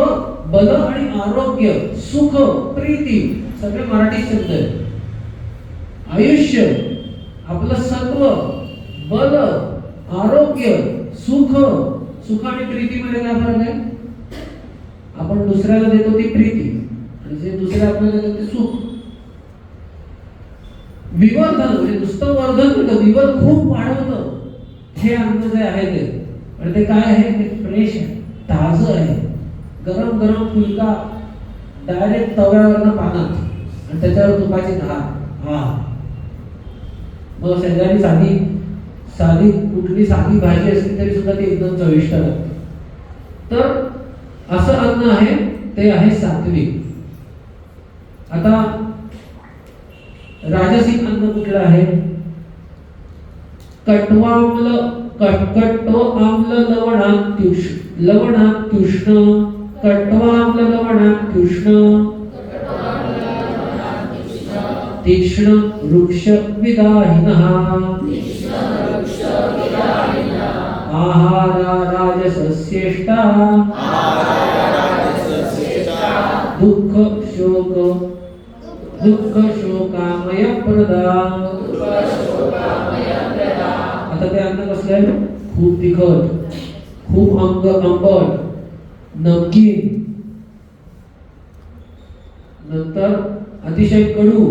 बल आणि आरोग्य सुख प्रीती सगळे मराठी शब्द आहेत. आयुष्य, आपलं सत्व, बल, आरोग्य, सुख. सुख आणि प्रीतीमध्ये काय फरक आहे? आपण दुसऱ्याला देतो ती प्रीती आणि जे दुसरे आपल्याला देतो ते सुख. विवर्धन म्हणजे नुसतं वर्धन होतं, विवर खूप वाढवतं हे अन्न जे आहे ते. आणि ते काय आहे? ते फ्रेश आहे, ताजं आहे. गरम गरम फुलका डायरेक्ट तव्यावरनं पानात आणि त्याच्यावर तुपाची धार. मग शेजारी साधी कुठली साधी भाजी असली तरी सुद्धा ती एकदम चविष्ट लागते. तर असं अन्न आहे ते आहे सात्विक. आता राजसिक अन्न कुठलं आहे? कट्वाम्ल कटकट्व आम्ल लवणात त्युष्ण कट्वाम्ल लवणात त्युष्ण तीक्ष्ण वृक्ष विदाहिनः आहारा राजसस्येष्टा दुःख शोकामय प्रदा. आता ते अन्न कसलं आहे? खूप तिखट, खूप आंबट, नमकीन, नंतर अतिशय कडू,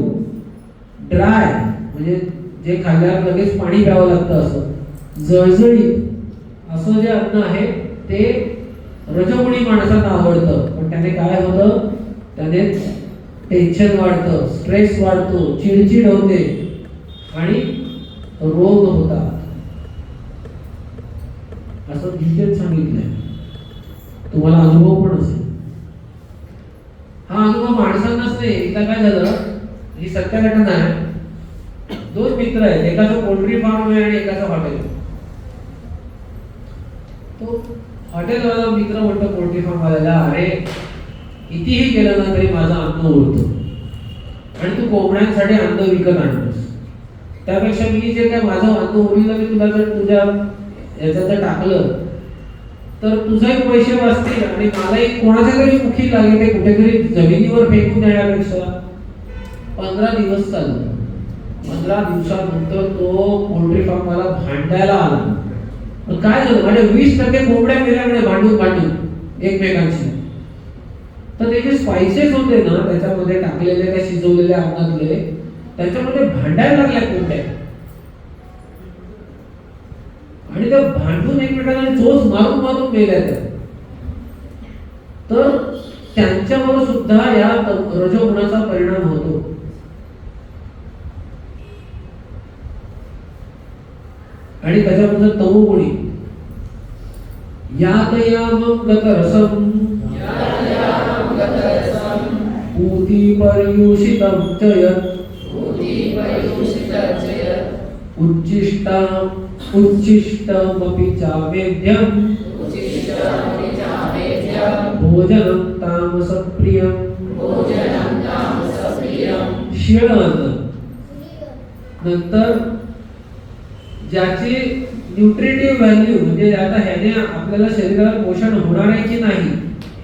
ड्राय म्हणजे जे खाल्ल्यावर लगेच पाणी प्यावं लागतं असं, जळजळीत असं जे अन्न आहे ते रजोगुणी माणसांना आवडतं. पण त्याने काय होतं? त्याने टेन्शन वाढतं, स्ट्रेस वाढतो, चिडचिड होते आणि रोग होतात असं गीतेत सांगितलंय. तुम्हाला अनुभव पण असेल. हा अनुभव माणसांनाच नाही. एकदा काय झालं, ही सत्य घटना आहे. दोन मित्र आहेत, एकाचं पोल्ट्री फार्म आहे आणि एकाचं हॉटेल. तो हॉटेलवाला मित्र म्हणतो पोल्ट्री फार्म वाल्याला, अरे कितीही केलं ना तरी माझं अन्न उरतं आणि तू कोंबड्यांसाठी अन्न विकत आणतोस. त्यापेक्षा मी जे काय माझं अन्न उरलं मी तुला जर तुझ्या याच्यात टाकलं तर तुझेही पैसे वाचतील आणि मलाही कोणाच्या तरी मुखी लागेल. ते कुठेतरी जमिनीवर फेकून देण्यापेक्षा 15 दिवस चाललं. 15 दिवसानंतर तो पोल्ट्री फार्म वाला भांडायला आला. मग काय झालं? म्हणजे 20% कोंबड्या मेल्याकडे भांडून एकमेकांशी. तर ते जे स्पाइसेस होते ना त्याच्यामध्ये टाकलेले त्या शिजवलेल्या अन्नातले, त्याच्यामध्ये भांडायला लागल्या कोंबड्या आणि त्या भांडून एकमेकांना चोच मारून मेल्या त्या. तर त्यांच्यावर सुद्धा या रजोगुणाचा परिणाम होतो. आणि त्याच्यामध्ये तमोगुणी यातयामं गतरसं ऊती पर्युषितं च यत् उच्छिष्टमपि चावेद्यं भोजनं तामसप्रियं. शीळ अन्न. नंतर ज्याची न्यूट्रिटिव्ह व्हॅल्यू म्हणजे आता ह्याने आपल्याला शरीराला पोषण होणार आहे की नाही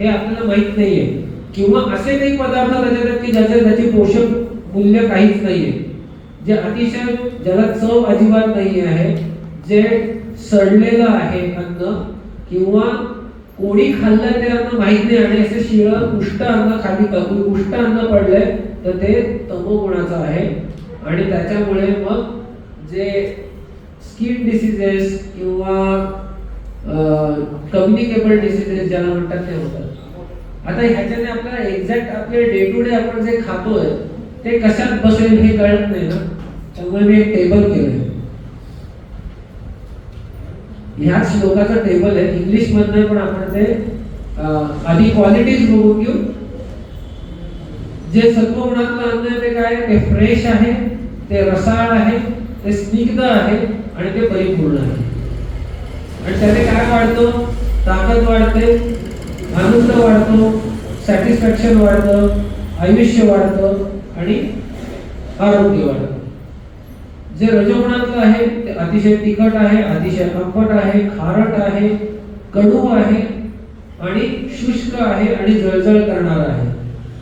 हे आपल्याला माहित नाहीये, किंवा असे काही पदार्थ त्याच्यात की त्याची पोषक मूल्य काहीच नाहीये, जे अतिशय ज्याला चव अजिबात नाही आहे, जे सडलेलं आहे अन्न किंवा कोणी खाल्लंय ते अन्न माहित नाही आणि असे शिळं उष्ट अन्न खाली उष्ट अन्न पडलंय तर ते तमोगुणाचं आहे आणि त्याच्यामुळे मग जे स्किन डिसीजेस किंवा कम्युनिकेबल डिसीजेस ज्याला म्हणतात ते होतात. आता ह्याच्याने आपल्याला एक्झॅक्ट आपले डे टू डे आपण जे खातोय ते कशात बसेल हे कळत नाही ना, त्यामुळे मी एक टेबल केलंय. ह्या श्लोकाचं टेबल आहे, इंग्लिश मधनं पण आपण ते आधी क्वालिटीज बघून घेऊ. जे सत्वगुणातलं अन्न आहे ते काय, ते फ्रेश आहे, ते रसाळ आहे, ते स्निग्ध आहे आणि ते परिपूर्ण आहे. आणि त्याने काय वाढतं, ताकद वाढते, आनंद वाढतो, सॅटिस्फॅक्शन वाढतं, आयुष्य वाढतं आणि आरोग्य वाढतं. जे रजोगुणातलं आहे ते अतिशय तिखट आहे, अतिशय आंबट आहे, खारट आहे, कडू आहे आणि शुष्क आहे आणि जळजळ करणार आहे.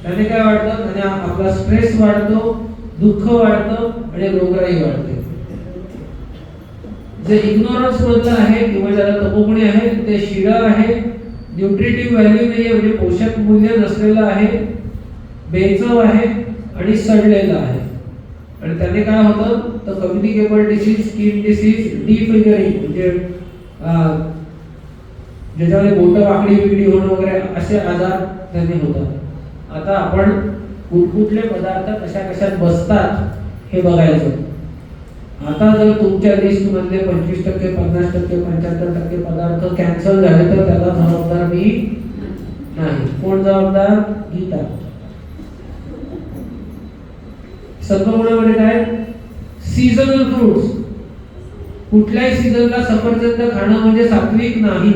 त्याने काय वाढतं, त्याने आपला स्ट्रेस वाढतो, दुःख वाढतं आणि रोगराई वाढते. जे इग्नोरन्स मधलं आहे किंवा ज्याला तपोगुणी आहे ते शिळं आहे, न्यूट्रिटिव्ह व्हॅल्यू नाही म्हणजे पोषक मूल्य नसलेलं आहे, बेचव आहे आणि सडलेलं आहे. आणि त्याने काय होतं तर कम्युनिकेबल डिसीज, स्किन डिसीज, डिफिगरिंग म्हणजे ज्याच्यामध्ये बोटं वाकडी विकडी होणं वगैरे असे आजार त्याने होतात. आता आपण कुठकुठले पदार्थ कशा कशात बसतात हे बघायचं. आता जर तुमच्या लिस्ट मधले 25%, 50%, 75% पदार्थ कॅन्सल झाले तर त्याला जबाबदार मी नाही. कोण जबाबदार? गीता. सत्वगुणामध्ये काय, सीझनल फ्रुट्स, कुठल्याही सीझनला सफरचंद खाणं म्हणजे सात्विक नाही.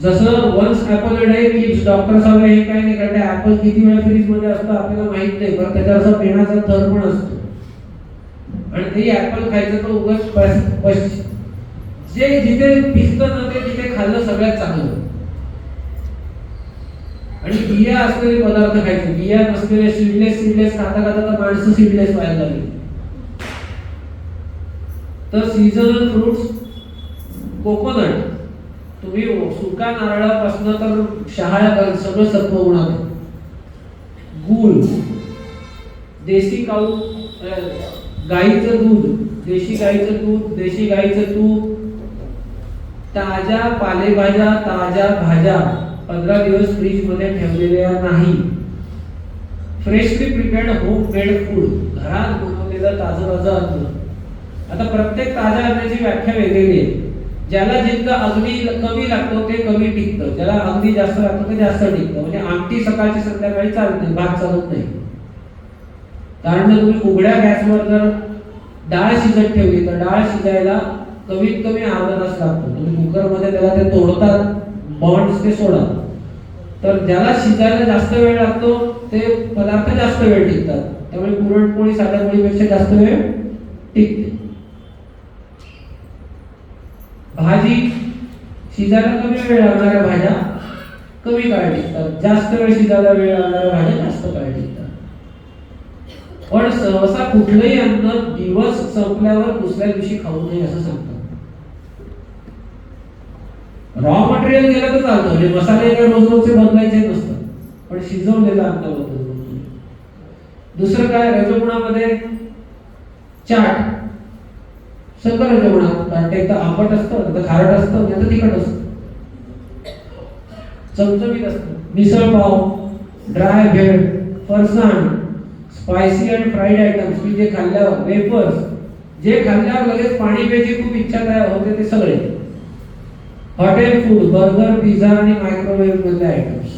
जसं once apple a day keeps doctors away, हे काय नाही कारण ऍपल किती वेळ फ्रीज मध्ये असतं आपल्याला माहित नाही, पण त्याच्यावर असा पेनाचा थर पण असतो आणि ते ऍपल खायचं तर उगाच जे जिथे पिकतं ना ते तिथे खाल्लं सगळ्यात चांगलं. आणि बिया असलेले पदार्थ खायचे, बिया नसलेले सीडलेस खाता खाता तर माणसं सीडलेस व्हायला लागली. तर सीझनल फ्रुट्स, कोकोनट, तुम्ही सुका नारळापासून तर शहाळ्या सगळं सत्वगुणात. गूळ, देशी गाईचं दूध, देशी गाईचं दूध, देशी गाईचं तूप, ताज्या पालेभाज्या, ताज्या भाज्या 15 दिवस फ्रीज मध्ये ठेवलेल्या नाही. Freshly prepared home made food, घरात बनवलेलं ताजं अन्न. आता प्रत्येक ताज्या अन्नाची व्याख्या वेगळी आहे. ज्याला जितकं अगदी कमी लागतो ते कमी टिकतं, ज्याला अगदी जास्त लागतं ते जास्त टिकतं. म्हणजे आमटी सकाळची संध्याकाळी चालत नाही, भात चालत नाही. कारण जर तुम्ही उघड्या गॅसवर जर डाळ शिजत ठेवली तर डाळ शिजायला कमीत कमी अर्धा तास लागतो. तुम्ही कुकरमध्ये त्याला ते तोडतात, बॉन्ड्स ते सोडा. तर ज्याला शिजायला जास्त वेळ लागतो ते पदार्थ जास्त वेळ टिकतात. त्यामुळे पुरणपोळी साध्या पोळीपेक्षा जास्त वेळ टिकते. भाजी शिजायला कमी वेळ लागणाऱ्या भाज्या कमी काळ टिकतात, जास्त वेळ शिजायला वेळ लागणाऱ्या भाज्या जास्त काळ टिकतात. पण सहसा कुठलंही अन्न दिवस संपल्यावर दुसऱ्या दिवशी खाऊ नये असं सांगतात. रॉ मटेरियल गेलं तर चालतं, म्हणजे मसाले काय रोज रोजचे बदलायचे नसतात, पण शिजवलेलं अन्न बदलतो. दुसरं काय, रजोगुणामध्ये चाट, सगळं रजोगुणात. कारण ते एकदा आंबट असतं, तर खारट असतं, नाही तर तिखट असतं, चमचमीत असतं. Misal pav, dry bhel, farsan, spicy and fried items की जे खाल्ल्यावर, वेफर्स जे खाल्ल्यावर लगेच पाणी प्यायची खूप इच्छा तयार होते ते सगळे. हॉटेल फूड, बर्गर, पिझ्झा आणि मायक्रोवेव्ह मधले आयटम्स.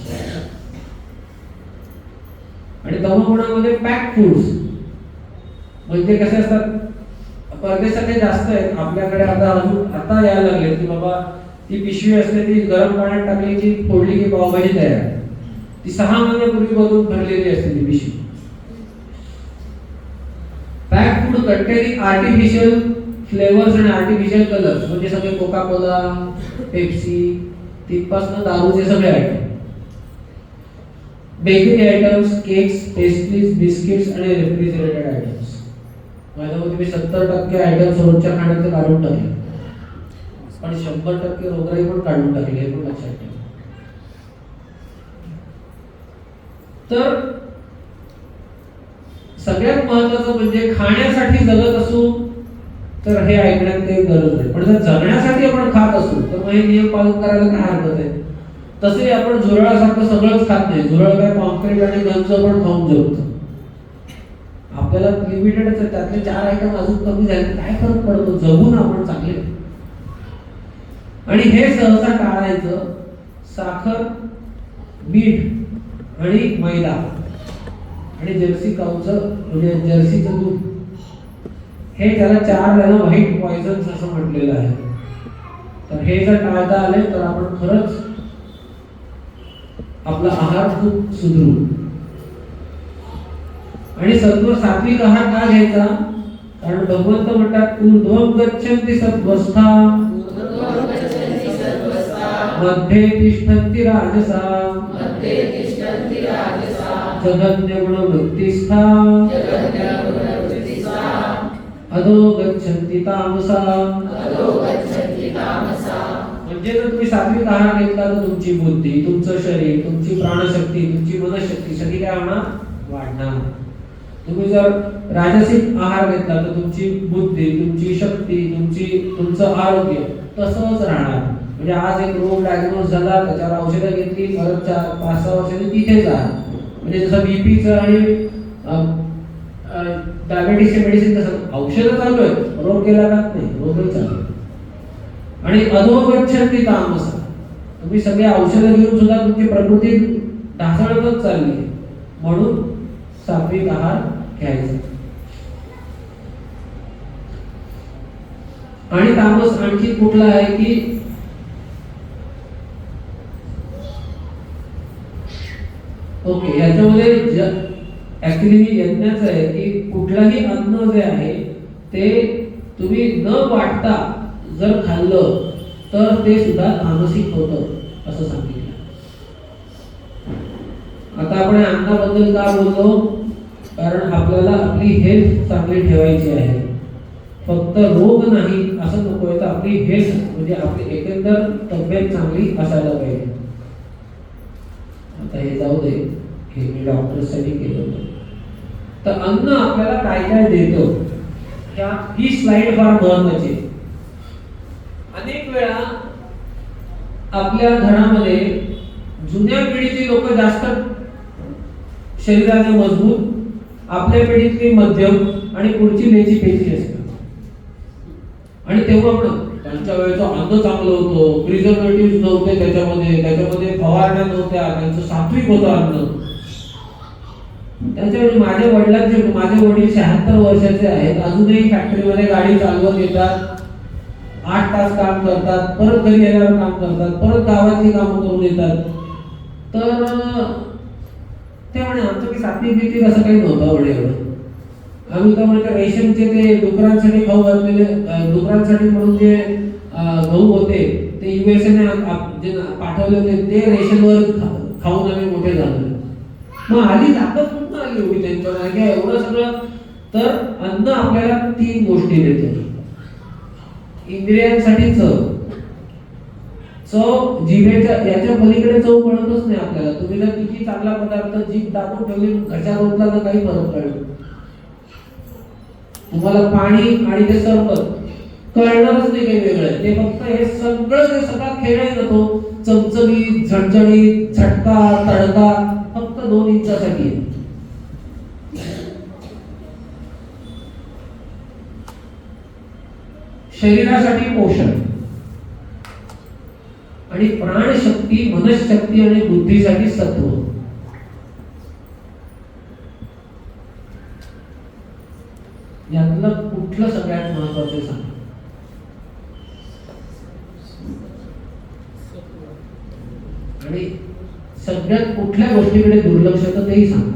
आणि तमोगुणामध्ये पॅक फूड्स, म्हणजे कसे असतात, परदेशात हे जास्त आहेत, आपल्याकडे आता यायला लागले की बाबा ती पिशवी असते ती गरम पाण्यात टाकली की फोडली की पावभाजी तयार. ती 6 महिन्यापूर्वी बदलून भरलेली असते ती पिशवी. Pack food containing artificial flavours आणि आर्टिफिशियल कलर्स, म्हणजे सगळे कोका कोला, पेप्सी, तिथपासून दारूचे सगळे item. Bakery items, cakes, pastries, biscuits आणि रेफ्रिजरेटेड आयटम्स. माझ्यामध्ये मी 70% आयटम्स रोजच्या खाण्याचे काढून टाकले. पण 100% रोगराई पण काढून टाकली, हे पण लक्षात ठेवा. तर सगळ्यात महत्वाचं म्हणजे खाण्यासाठी जगत असू तर हे ऐकण्यात काही गरज नाही, पण जर जगण्यासाठी आपण खात असू तर मग हे नियम पालन करायला काय हरकत आहे. तसे आपण झुरळासारखं सगळंच खात नाही. झुरळ काय कॉन्क्रीट आणि गंज पण खाऊन जगतो. आपल्याला लिमिटेडच आहे, त्यातले 4 आयटम अजून कमी झाले काय फरक पडतो, जगून आपण चांगले. आणि हे सहसा टाळायचं. साखर, मीठ आणि मैदा आणि जर्सी काऊचं म्हणजे जर्सीचं दूध, हे त्याला 4 वेळा व्हाईट पॉइझन्स असं म्हटलेलं आहे. तर हे जर टाळता आले तर आपण खरंच आपला आहार खूप सुधरू. आणि सत्व सात्विक आहार का घ्यायचा, कारण भगवंत म्हणतात ऊर्ध्वं गच्छन्ति सत्वस्था मध्ये तिष्ठन्ति राजसा जगन्य गुण वृत्तिस्था अधो गच्छन्ति तामसा. म्हणजे जर तुम्ही सात्विक आहार घेतला तर तुमची बुद्धी, तुमचं शरीर, तुमची प्राणशक्ती, तुमची मनशक्ती सगळी काय होणार, वाढणार. तुम्ही जर राजसिक आहार घेतला तर तुमची बुद्धी, तुमची शक्ती, तुमचं आरोग्य तसंच राहणार. म्हणजे आज एक रोग डायग्नोज झाला, त्याच्यावर औषधं घेतली, परत 4-5-6 वर्षांनी तिथेच आहे. म्हणजे जसं बीपीचं आणि डायबेटिसचे मेडिसिन कसं औषधं चालू आहेत, रोग गेला का नाही, रोगही चालू आहे. आणि अधोगच्छन्ति तामसा, तुम्ही सगळे औषधं घेऊन सुद्धा तुमची प्रकृती ढासळतच चालली. म्हणून सात्विक आहार घ्यायचा. आणि तामस आणखी कुठला आहे की ओके, याच्यामध्ये ऍक्च्युअली यज्ञाचं आहे की कुठलाही अन्न जे आहे ते तुम्ही न वाटता जर खाल्लं तर ते सुद्धा तामसिक होतं असं सांगितलं. आता आपण अन्नाबद्दल का बोललो, कारण आपल्याला आपली हेल्थ चांगली ठेवायची आहे. फक्त रोग नाही असं नकोय, तर आपली हेल्थ म्हणजे आपली एकंदर तब्येत चांगली असायला पाहिजे. आता हे जाऊ दे, हे मी डॉक्टरसाठी केलं होतं. तर अन्न आपल्याला काय काय देतं, ही स्लाइड फार महत्वाची. अनेक वेळा आपल्या घरामध्ये जुन्या पिढीची लोक जास्त शरीराने मजबूत, आपल्या पिढीतली मध्यम आणि पुढची लेची पेची असतात. आणि तेव्हा पण त्यांच्या वेळेचं अन्न चांगलं होतं, प्रिझर्वेटिव्ह नव्हते त्याच्यामध्ये फवारण्या नव्हत्या, त्यांचं सात्विक होतं अन्न. त्यांच्यावेळी माझे वडील 76 वर्षाचे आहेत, अजूनही फॅक्टरीमध्ये गाडी चालवत येतात, 8 तास काम करतात, परत घरी गेल्यावर काम करतात, परत गावातली कामं करून येतात. तर ते म्हणे आमचं की सात्विक बित्विक असं काही नव्हतं एवढं. आम्ही तर म्हणजे रेशनचे ते डुकरांसाठी खाऊ घातलेले, डुकरांसाठी म्हणून जे गहू होते ते USA ने जे पाठवले होते ते रेशनवर खाऊन आम्ही मोठे झालो. मग आधी ताकद कुठून आली एवढी त्यांच्यामध्ये, एवढं सगळं. तर अन्न आपल्याला 3 गोष्टी देतं. इंद्रियांसाठी चव जिभेच्या याच्या पलीकडे चव कळतच नाही आपल्याला. तुम्ही जर किती चांगला पदार्थ जीभ दाबून ठेवली, घशात ओतला तर काही फरक पडेल. तुम्हाला पाणी आणि ते सरबत कळणारच नाही काही वेगळं. ते फक्त हे सगळं जे सगळा खेळ आहे ना, तो चमचमीत, झणझणीत, झटका, तडका फक्त 2 इंचासाठी आहे. शरीरासाठी पोषण आणि प्राणशक्ती, मनशक्ती आणि बुद्धीसाठी सत्व. यातलं कुठलं सगळ्यात महत्वाचं सांग. आणि सगळ्यात कुठल्या गोष्टीकडे दुर्लक्ष तर तेही सांग.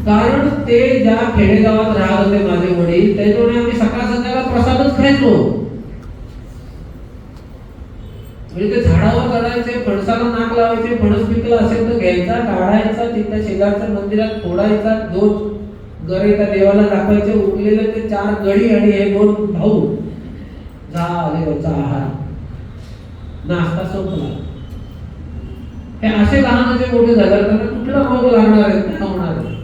कारण ते ज्या खेडेगावात राहत होते माझे वडील, त्याच्यामुळे आम्ही सकाळ संध्याकाळ प्रसादच खायचो. म्हणजे ते झाडावर चढायचे, फणसाला नाक लावायचे, फणस पिकला असेल तर घ्यायचा, काढायचा, तिथल्या शेजारच्या मंदिरात फोडायचा, 2 गरे त्या देवाला दाखवायचे, उरलेले ते 4 गडी आणि हे 2 भाऊ, झाले रोजचा आहार, नाश्ता संपला. हे असे लहानाचे मोठे झाले, त्यांना कुठला रोग लागणार आहे, काय होणार आहे?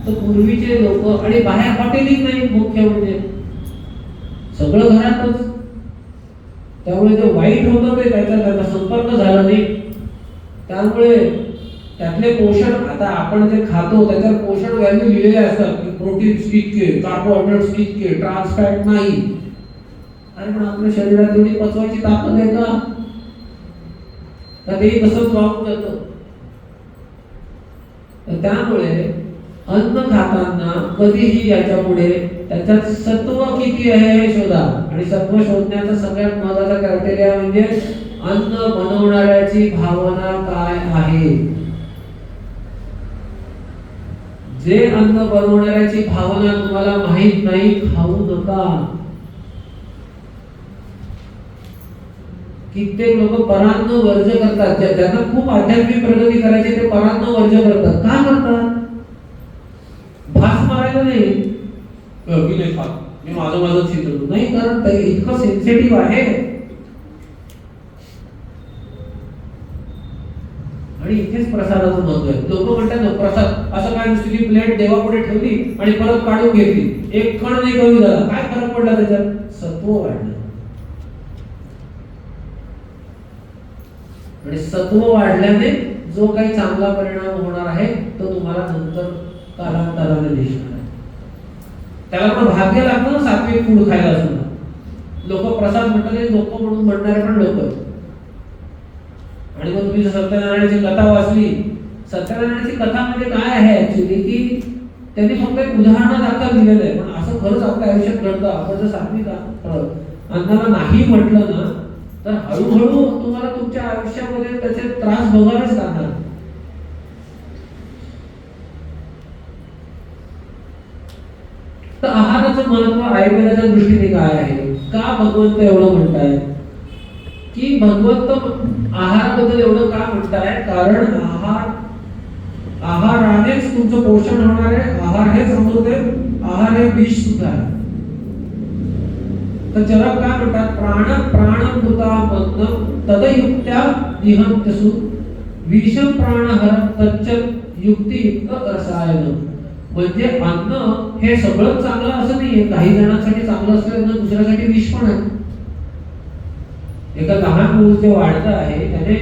तर पूर्वीचे लोक, आणि बाहेर हॉटेलिंग नाही, मुख्य म्हणजे सगळं घरातच. त्यामुळे जे वाईट होतं ते त्याचा संपर्क झाला नाही. त्यामुळे त्यातले पोषण, आता आपण जे खातो त्याच्यावर पोषण व्हॅल्यू लिहिलेले असतात की प्रोटीन्स इतके, कार्बोहायड्रेट्स इतके, ट्रान्स फॅट नाही. अरे पण आपल्या शरीरात एवढी पचवायची ताकद आहे का? ते तसंच वाहून जातं. तर त्यामुळे अन्न खाताना कधीही याच्या पुढे त्याच्यात सत्व किती आहे हे शोधा. आणि सत्व शोधण्याचा सगळ्यात महत्त्वाचा क्रायटेरिया म्हणजे अन्न बनवणाऱ्याची भावना काय आहे. जे अन्न बनवणाऱ्याची भावना तुम्हाला माहित नाही, खाऊ नका. कित्येक लोक परान्न वर्ज करतात. ज्यांना खूप आध्यात्मिक प्रगती करायची ते परान्न वर्ज करतात. का करतात? भास मारायला नाही, मी नाही खात, मी माझं चित्र नाही, कारण ते इतकं सेन्सिटिव्ह आहे. आणि इथेच प्रसादाचं महत्व आहे. लोक म्हणतात ना प्रसाद असं काय, नुसती प्लेट देवापुढे ठेवली आणि परत काढून घेतली, एक खण नाही कमी झाला, काय फरक पडला त्याच्यात? सत्व वाढलं. आणि सत्व वाढल्याने जो काही चांगला परिणाम होणार आहे तो तुम्हाला नंतर कालांतराने दिसणार आहे. त्याला पण भाग्य लागतं ना सात्विक फूड खायला सुद्धा. लोक प्रसाद म्हणतात, लोक म्हणून म्हणणारे पण लोक. आणि मग तुम्ही सत्यनारायणाची कथा वाचली, सत्यनारायणाची कथा म्हणजे काय आहे ऍक्च्युली, की त्यांनी फक्त एक उदाहरण दाखल दिलेलं आहे. पण असं खरंच आपल्या आयुष्यात घडतं. आपण जर सात्विक अन्नाला नाही म्हटलं ना तर हळूहळू तुम्हाला तुमच्या आयुष्यामध्ये त्याचे त्रास भोगावेच लागणार. तर आहाराचं महत्व आयुर्वेदाच्या दृष्टीने काय आहे? का भगवंत एवढं म्हणतायत की भगवंत आहाराबद्दल एवढं का म्हणताय? कारण आहारानेच तुमचं पोषण होणार आहे. आहार हेच अमृत आहे, आहार हे विष सुद्धा आहे. तर जरा काय म्हणतात, प्राणभूतामग्न तदयुक्त्या निहंत्यसु विषम प्राणहर तच्च युक्तियुक्त रसायन. म्हणजे अन्न हे सगळं चांगलं असं नाहीये. काही जणांसाठी चांगलं असलं तर दुसऱ्यासाठी विष पण आहे. एका लहान मूल जे वाढतं आहे त्याने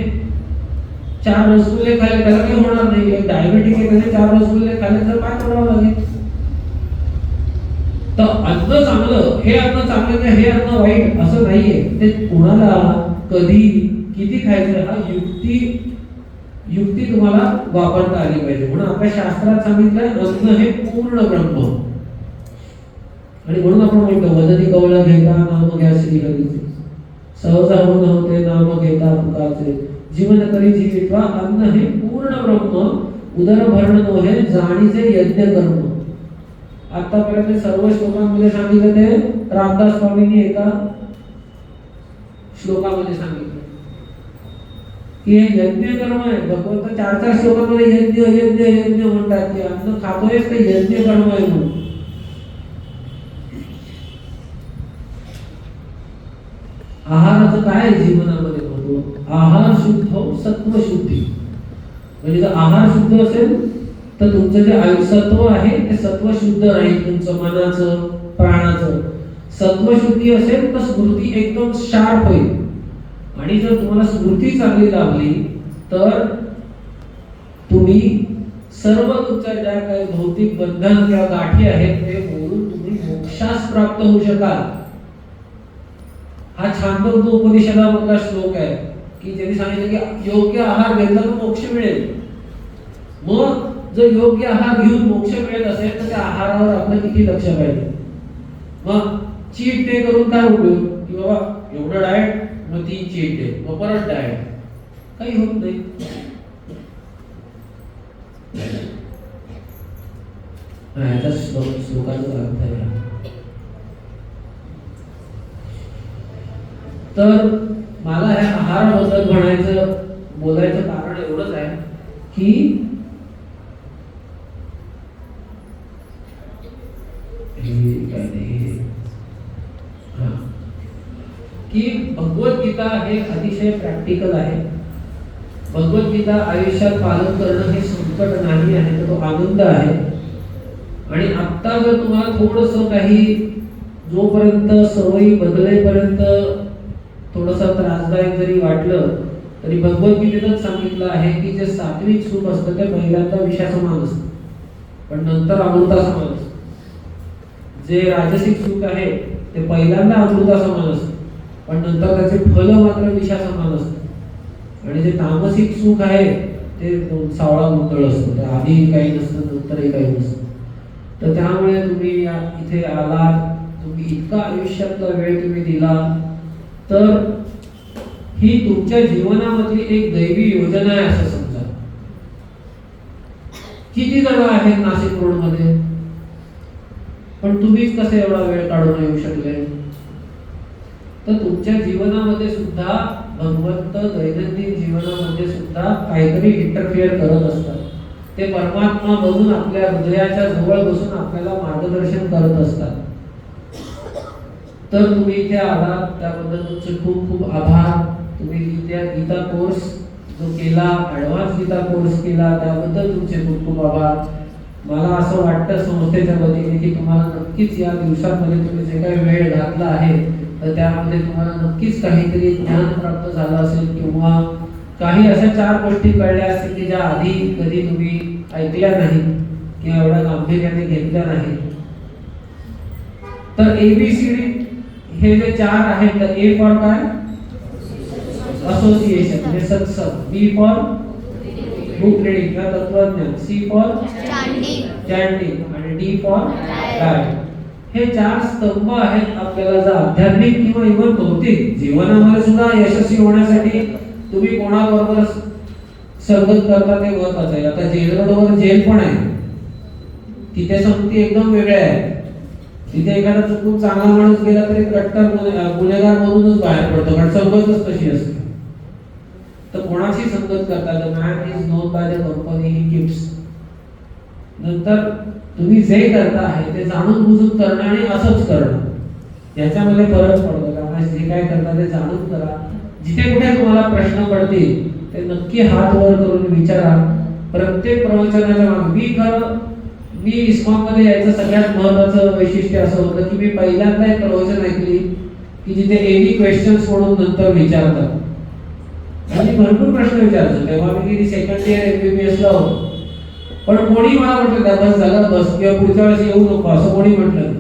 4 रसगुल्ले खाल्ले, त्याला काही होणार नाही. एक डायबेटिक आहे, त्याने 4 रसगुल्ले खाल्ले तर काय करावं लागेल? तर अन्न चांगलं, हे अन्न चांगलं नाही, हे अन्न वाईट असं नाहीये. ते कोणाला कधी किती खायचं हा युक्ती तुम्हाला वापरता आली पाहिजे. म्हणून आपल्या शास्त्रात सांगितलंय अन्न हे पूर्ण ब्रह्म. आणि म्हणून आपण म्हणतो वदती कवळ घेता नाम घ्या श्रीहरीचे, सहजा होऊन होते नाम घेता पुकारचे, जीवन करी जीवित्वा. अन्न हे पूर्ण ब्रह्म, उदर भरण नोहे जाणीचे यज्ञ कर्म. आतापर्यंत सर्व श्लोकांमध्ये सांगितलं ते रामदास स्वामींनी एका श्लोकामध्ये सांगितलं की हे यज्ञ कर्म आहे. भगवंत 4 श्लोकांमध्ये यज्ञ यज्ञ यज्ञ म्हणतात की अन्न खातोय ते यज्ञ कर्म आहे म्हणून. आहाराचं काय जीवनामध्ये महत्व? आहार शुद्ध सत्व शुद्धी. म्हणजे जर आहार शुद्ध असेल तर तुमचं जे सत्व आहे ते सत्व शुद्ध राहील, तुमचं मनाचं प्राणाचं. सत्वशुद्धी असेल तर स्मृती एकदम शार्प होईल. आणि जर तुम्हाला स्मृती चांगली लाभली तर तुम्ही सर्व तुमच्या ज्या काही भौतिक बंधन किंवा गाठी आहेत ते मोडून तुम्ही मोक्षास प्राप्त होऊ शकाल. हा छांदोग्य उपनिषदामधला श्लोक आहे की ज्यांनी सांगितलं की योग्य आहार घेतला तर मोक्ष मिळेल. मग जर योग्य आहार घेऊन मोक्ष मिळत असेल तर त्या आहारावर आपलं किती लक्ष पाहिजे. मग चीट डे करून काय उपयोग की बाबा एवढं डाएट मग 3 चीट डे मग परत डाएट, काही होत नाही. ह्याचा श्लोकाचा अर्थ आहे तर मला ह्या आहाराबद्दल बोलायचं कारण एवढंच आहे की भगवद्गीता हे अतिशय प्रॅक्टिकल आहे. भगवद्गीता आयुष्यात पालन करणं हे संकट नाही आहे, तर तो आनंद आहे. आणि आता जर तुम्हाला थोडंसं काही जोपर्यंत सवयी बदलेपर्यंत थोडंसं त्रासदायक जरी वाटलं तरी भगवद्गीतेतच सांगितलं आहे की जे सात्विक सुख असतं ते पहिल्यांदा विषयासमान असतं, पण नंतर अमृतासमान असतं. जे राजसिक सुख आहे ते पहिल्यांदा अमृतासमान असतं, पण नंतर त्याचे फल मात्र विषयासमान असतं. आणि जे तामसिक सुख आहे ते सावळा गुंतळ असतो, ते आधी काही नसतं नंतरही काही नसतं. तर त्यामुळे तुम्ही इथे आलात, तुम्ही इतका आयुष्यातला वेळ तुम्ही दिला, तर ही तुमच्या जीवनामधली एक दैवी योजना आहे असं समजा. किती जण आहेत नाशिक रोड मध्ये, पण तुम्हीच कसे एवढा वेळ काढून येऊ शकले? तर तुमच्या जीवनामध्ये सुद्धा भगवंत दैनंदिन जीवनामध्ये सुद्धा काहीतरी इंटरफिअर करत असतात. ते परमात्मा बघून आपल्या हृदयाच्या जवळ बसून आपल्याला मार्गदर्शन करत असतात. तर तुम्ही इथे आलात त्याबद्दल तुमचे खूप खूप आभार. तुम्ही इथे गीता कोर्स जो केला, ॲडव्हान्स गीता कोर्स केला, त्याबद्दल तुमचे खूप खूप आभार. मला असं वाटतं संस्थेच्या वतीने की तुम्हाला नक्कीच या दिवसांमध्ये तुम्ही जे काही वेळ घातला आहे तर त्यामध्ये तुम्हाला नक्कीच काहीतरी ज्ञान प्राप्त झालं असेल, किंवा काही अशा 4 गोष्टी कळल्या असतील की ज्या आधी कधी तुम्ही ऐकल्या नाही किंवा एवढ्या गांभीर्याने घेतल्या नाही. तर ABCD हे जे 4 आहेत, तर A फॉर काय? असोसिएशन म्हणजे सत्संग, B फॉर बुक रिडिंग किंवा तत्वज्ञान, C फॉर चॅन्टिंग आणि D फॉर डाएट. हे 4 स्तंभ आहेत आपल्याला जर आध्यात्मिक किंवा इव्हन भौतिक जीवनामध्ये सुद्धा यशस्वी होण्यासाठी तुम्ही कोणाबरोबर संगत करता ते महत्वाचं आहे. आता जेल रोडवर जेल पण आहे, तिथे संगती एकदम वेगळ्या आहे. तिथे एखादा चुकून चांगला माणूस गेला तरी कट्टर गुन्हेगार मधूनच बाहेर पडतो, कारण संगतच तशी असते. तर कोणाची संगत करता? The man is known by the company he keeps. नंतर तुम्ही जे करता आहे ते जाणून बुजून करणं आणि असंच करणं, याच्यामध्ये फरक पडतो. त्यामुळे जे काय करता ते जाणून करा. जिथे कुठे तुम्हाला प्रश्न पडतील ते नक्की हात वर करून विचारा. प्रत्येक प्रवचनाच्या मागे मी इस्कॉनमध्ये यायचं सगळ्यात महत्त्वाचं वैशिष्ट्य असं होतं की मी पहिल्यांदा एक प्रवचन ऐकली की जिथे एनी क्वेश्चन्स म्हणून नंतर विचारतात. आणि भरपूर प्रश्न विचारायचो तेव्हा मी किती सेकंड इयर MBBS ला होतो, पण कोणी मला म्हटलं त्या बस झालं बस किंवा पुढच्या वेळेस येऊ नको असं कोणी म्हटलं नाही.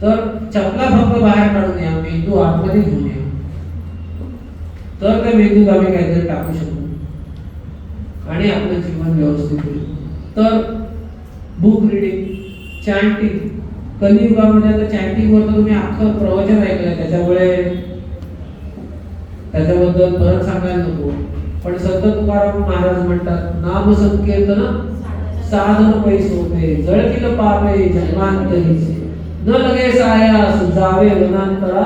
तर चपला फक्त बाहेर काढून या, मेंदू आतमध्ये घेऊन या, तर त्या मेंदूत आम्ही काहीतरी टाकू शकतो आणि आपलं जीवन व्यवस्थित होईल. तर बुक रिडिंग, चॅन्टिंग, कलियुगामध्ये आता चॅन्टिंग वर तुम्ही अख्खं प्रवचन ऐकलंय, त्याच्याबद्दल परत सांगायला नको. पण संत तुकाराम महाराज म्हणतात, नाम संकीर्तन साधन पैसोपे, जळतील पापे जन्मांतरीचे, न लगे सायास जावे वनांतरा,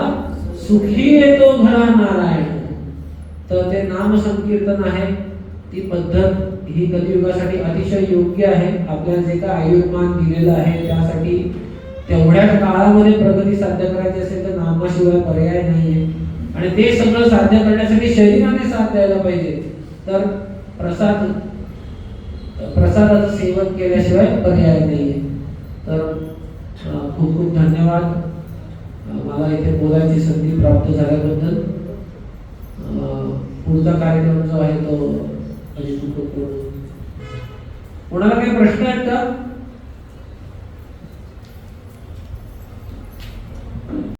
सुखी येतो घरा नारायण. तर ते नाम संकीर्तन आहे, ती पद्धत ही कलियुगासाठी अतिशय योग्य आहे. आपल्याला जे काय आयुर्मान दिलेलं आहे त्यासाठी तेवढ्याच काळामध्ये प्रगती साध्य करायची असेल तर नामाशिवाय पर्याय नाहीये. आणि ते सगळं साध्य करण्यासाठी शरीराने साथ द्यायला पाहिजे. तर प्रसादाचं सेवन केल्याशिवाय पर्याय नाहीये. तर खूप खूप धन्यवाद मला इथे बोलायची संधी प्राप्त झाल्याबद्दल. पुढचा कार्यक्रम जो आहे तो कोणाला काही प्रश्न आहेत का?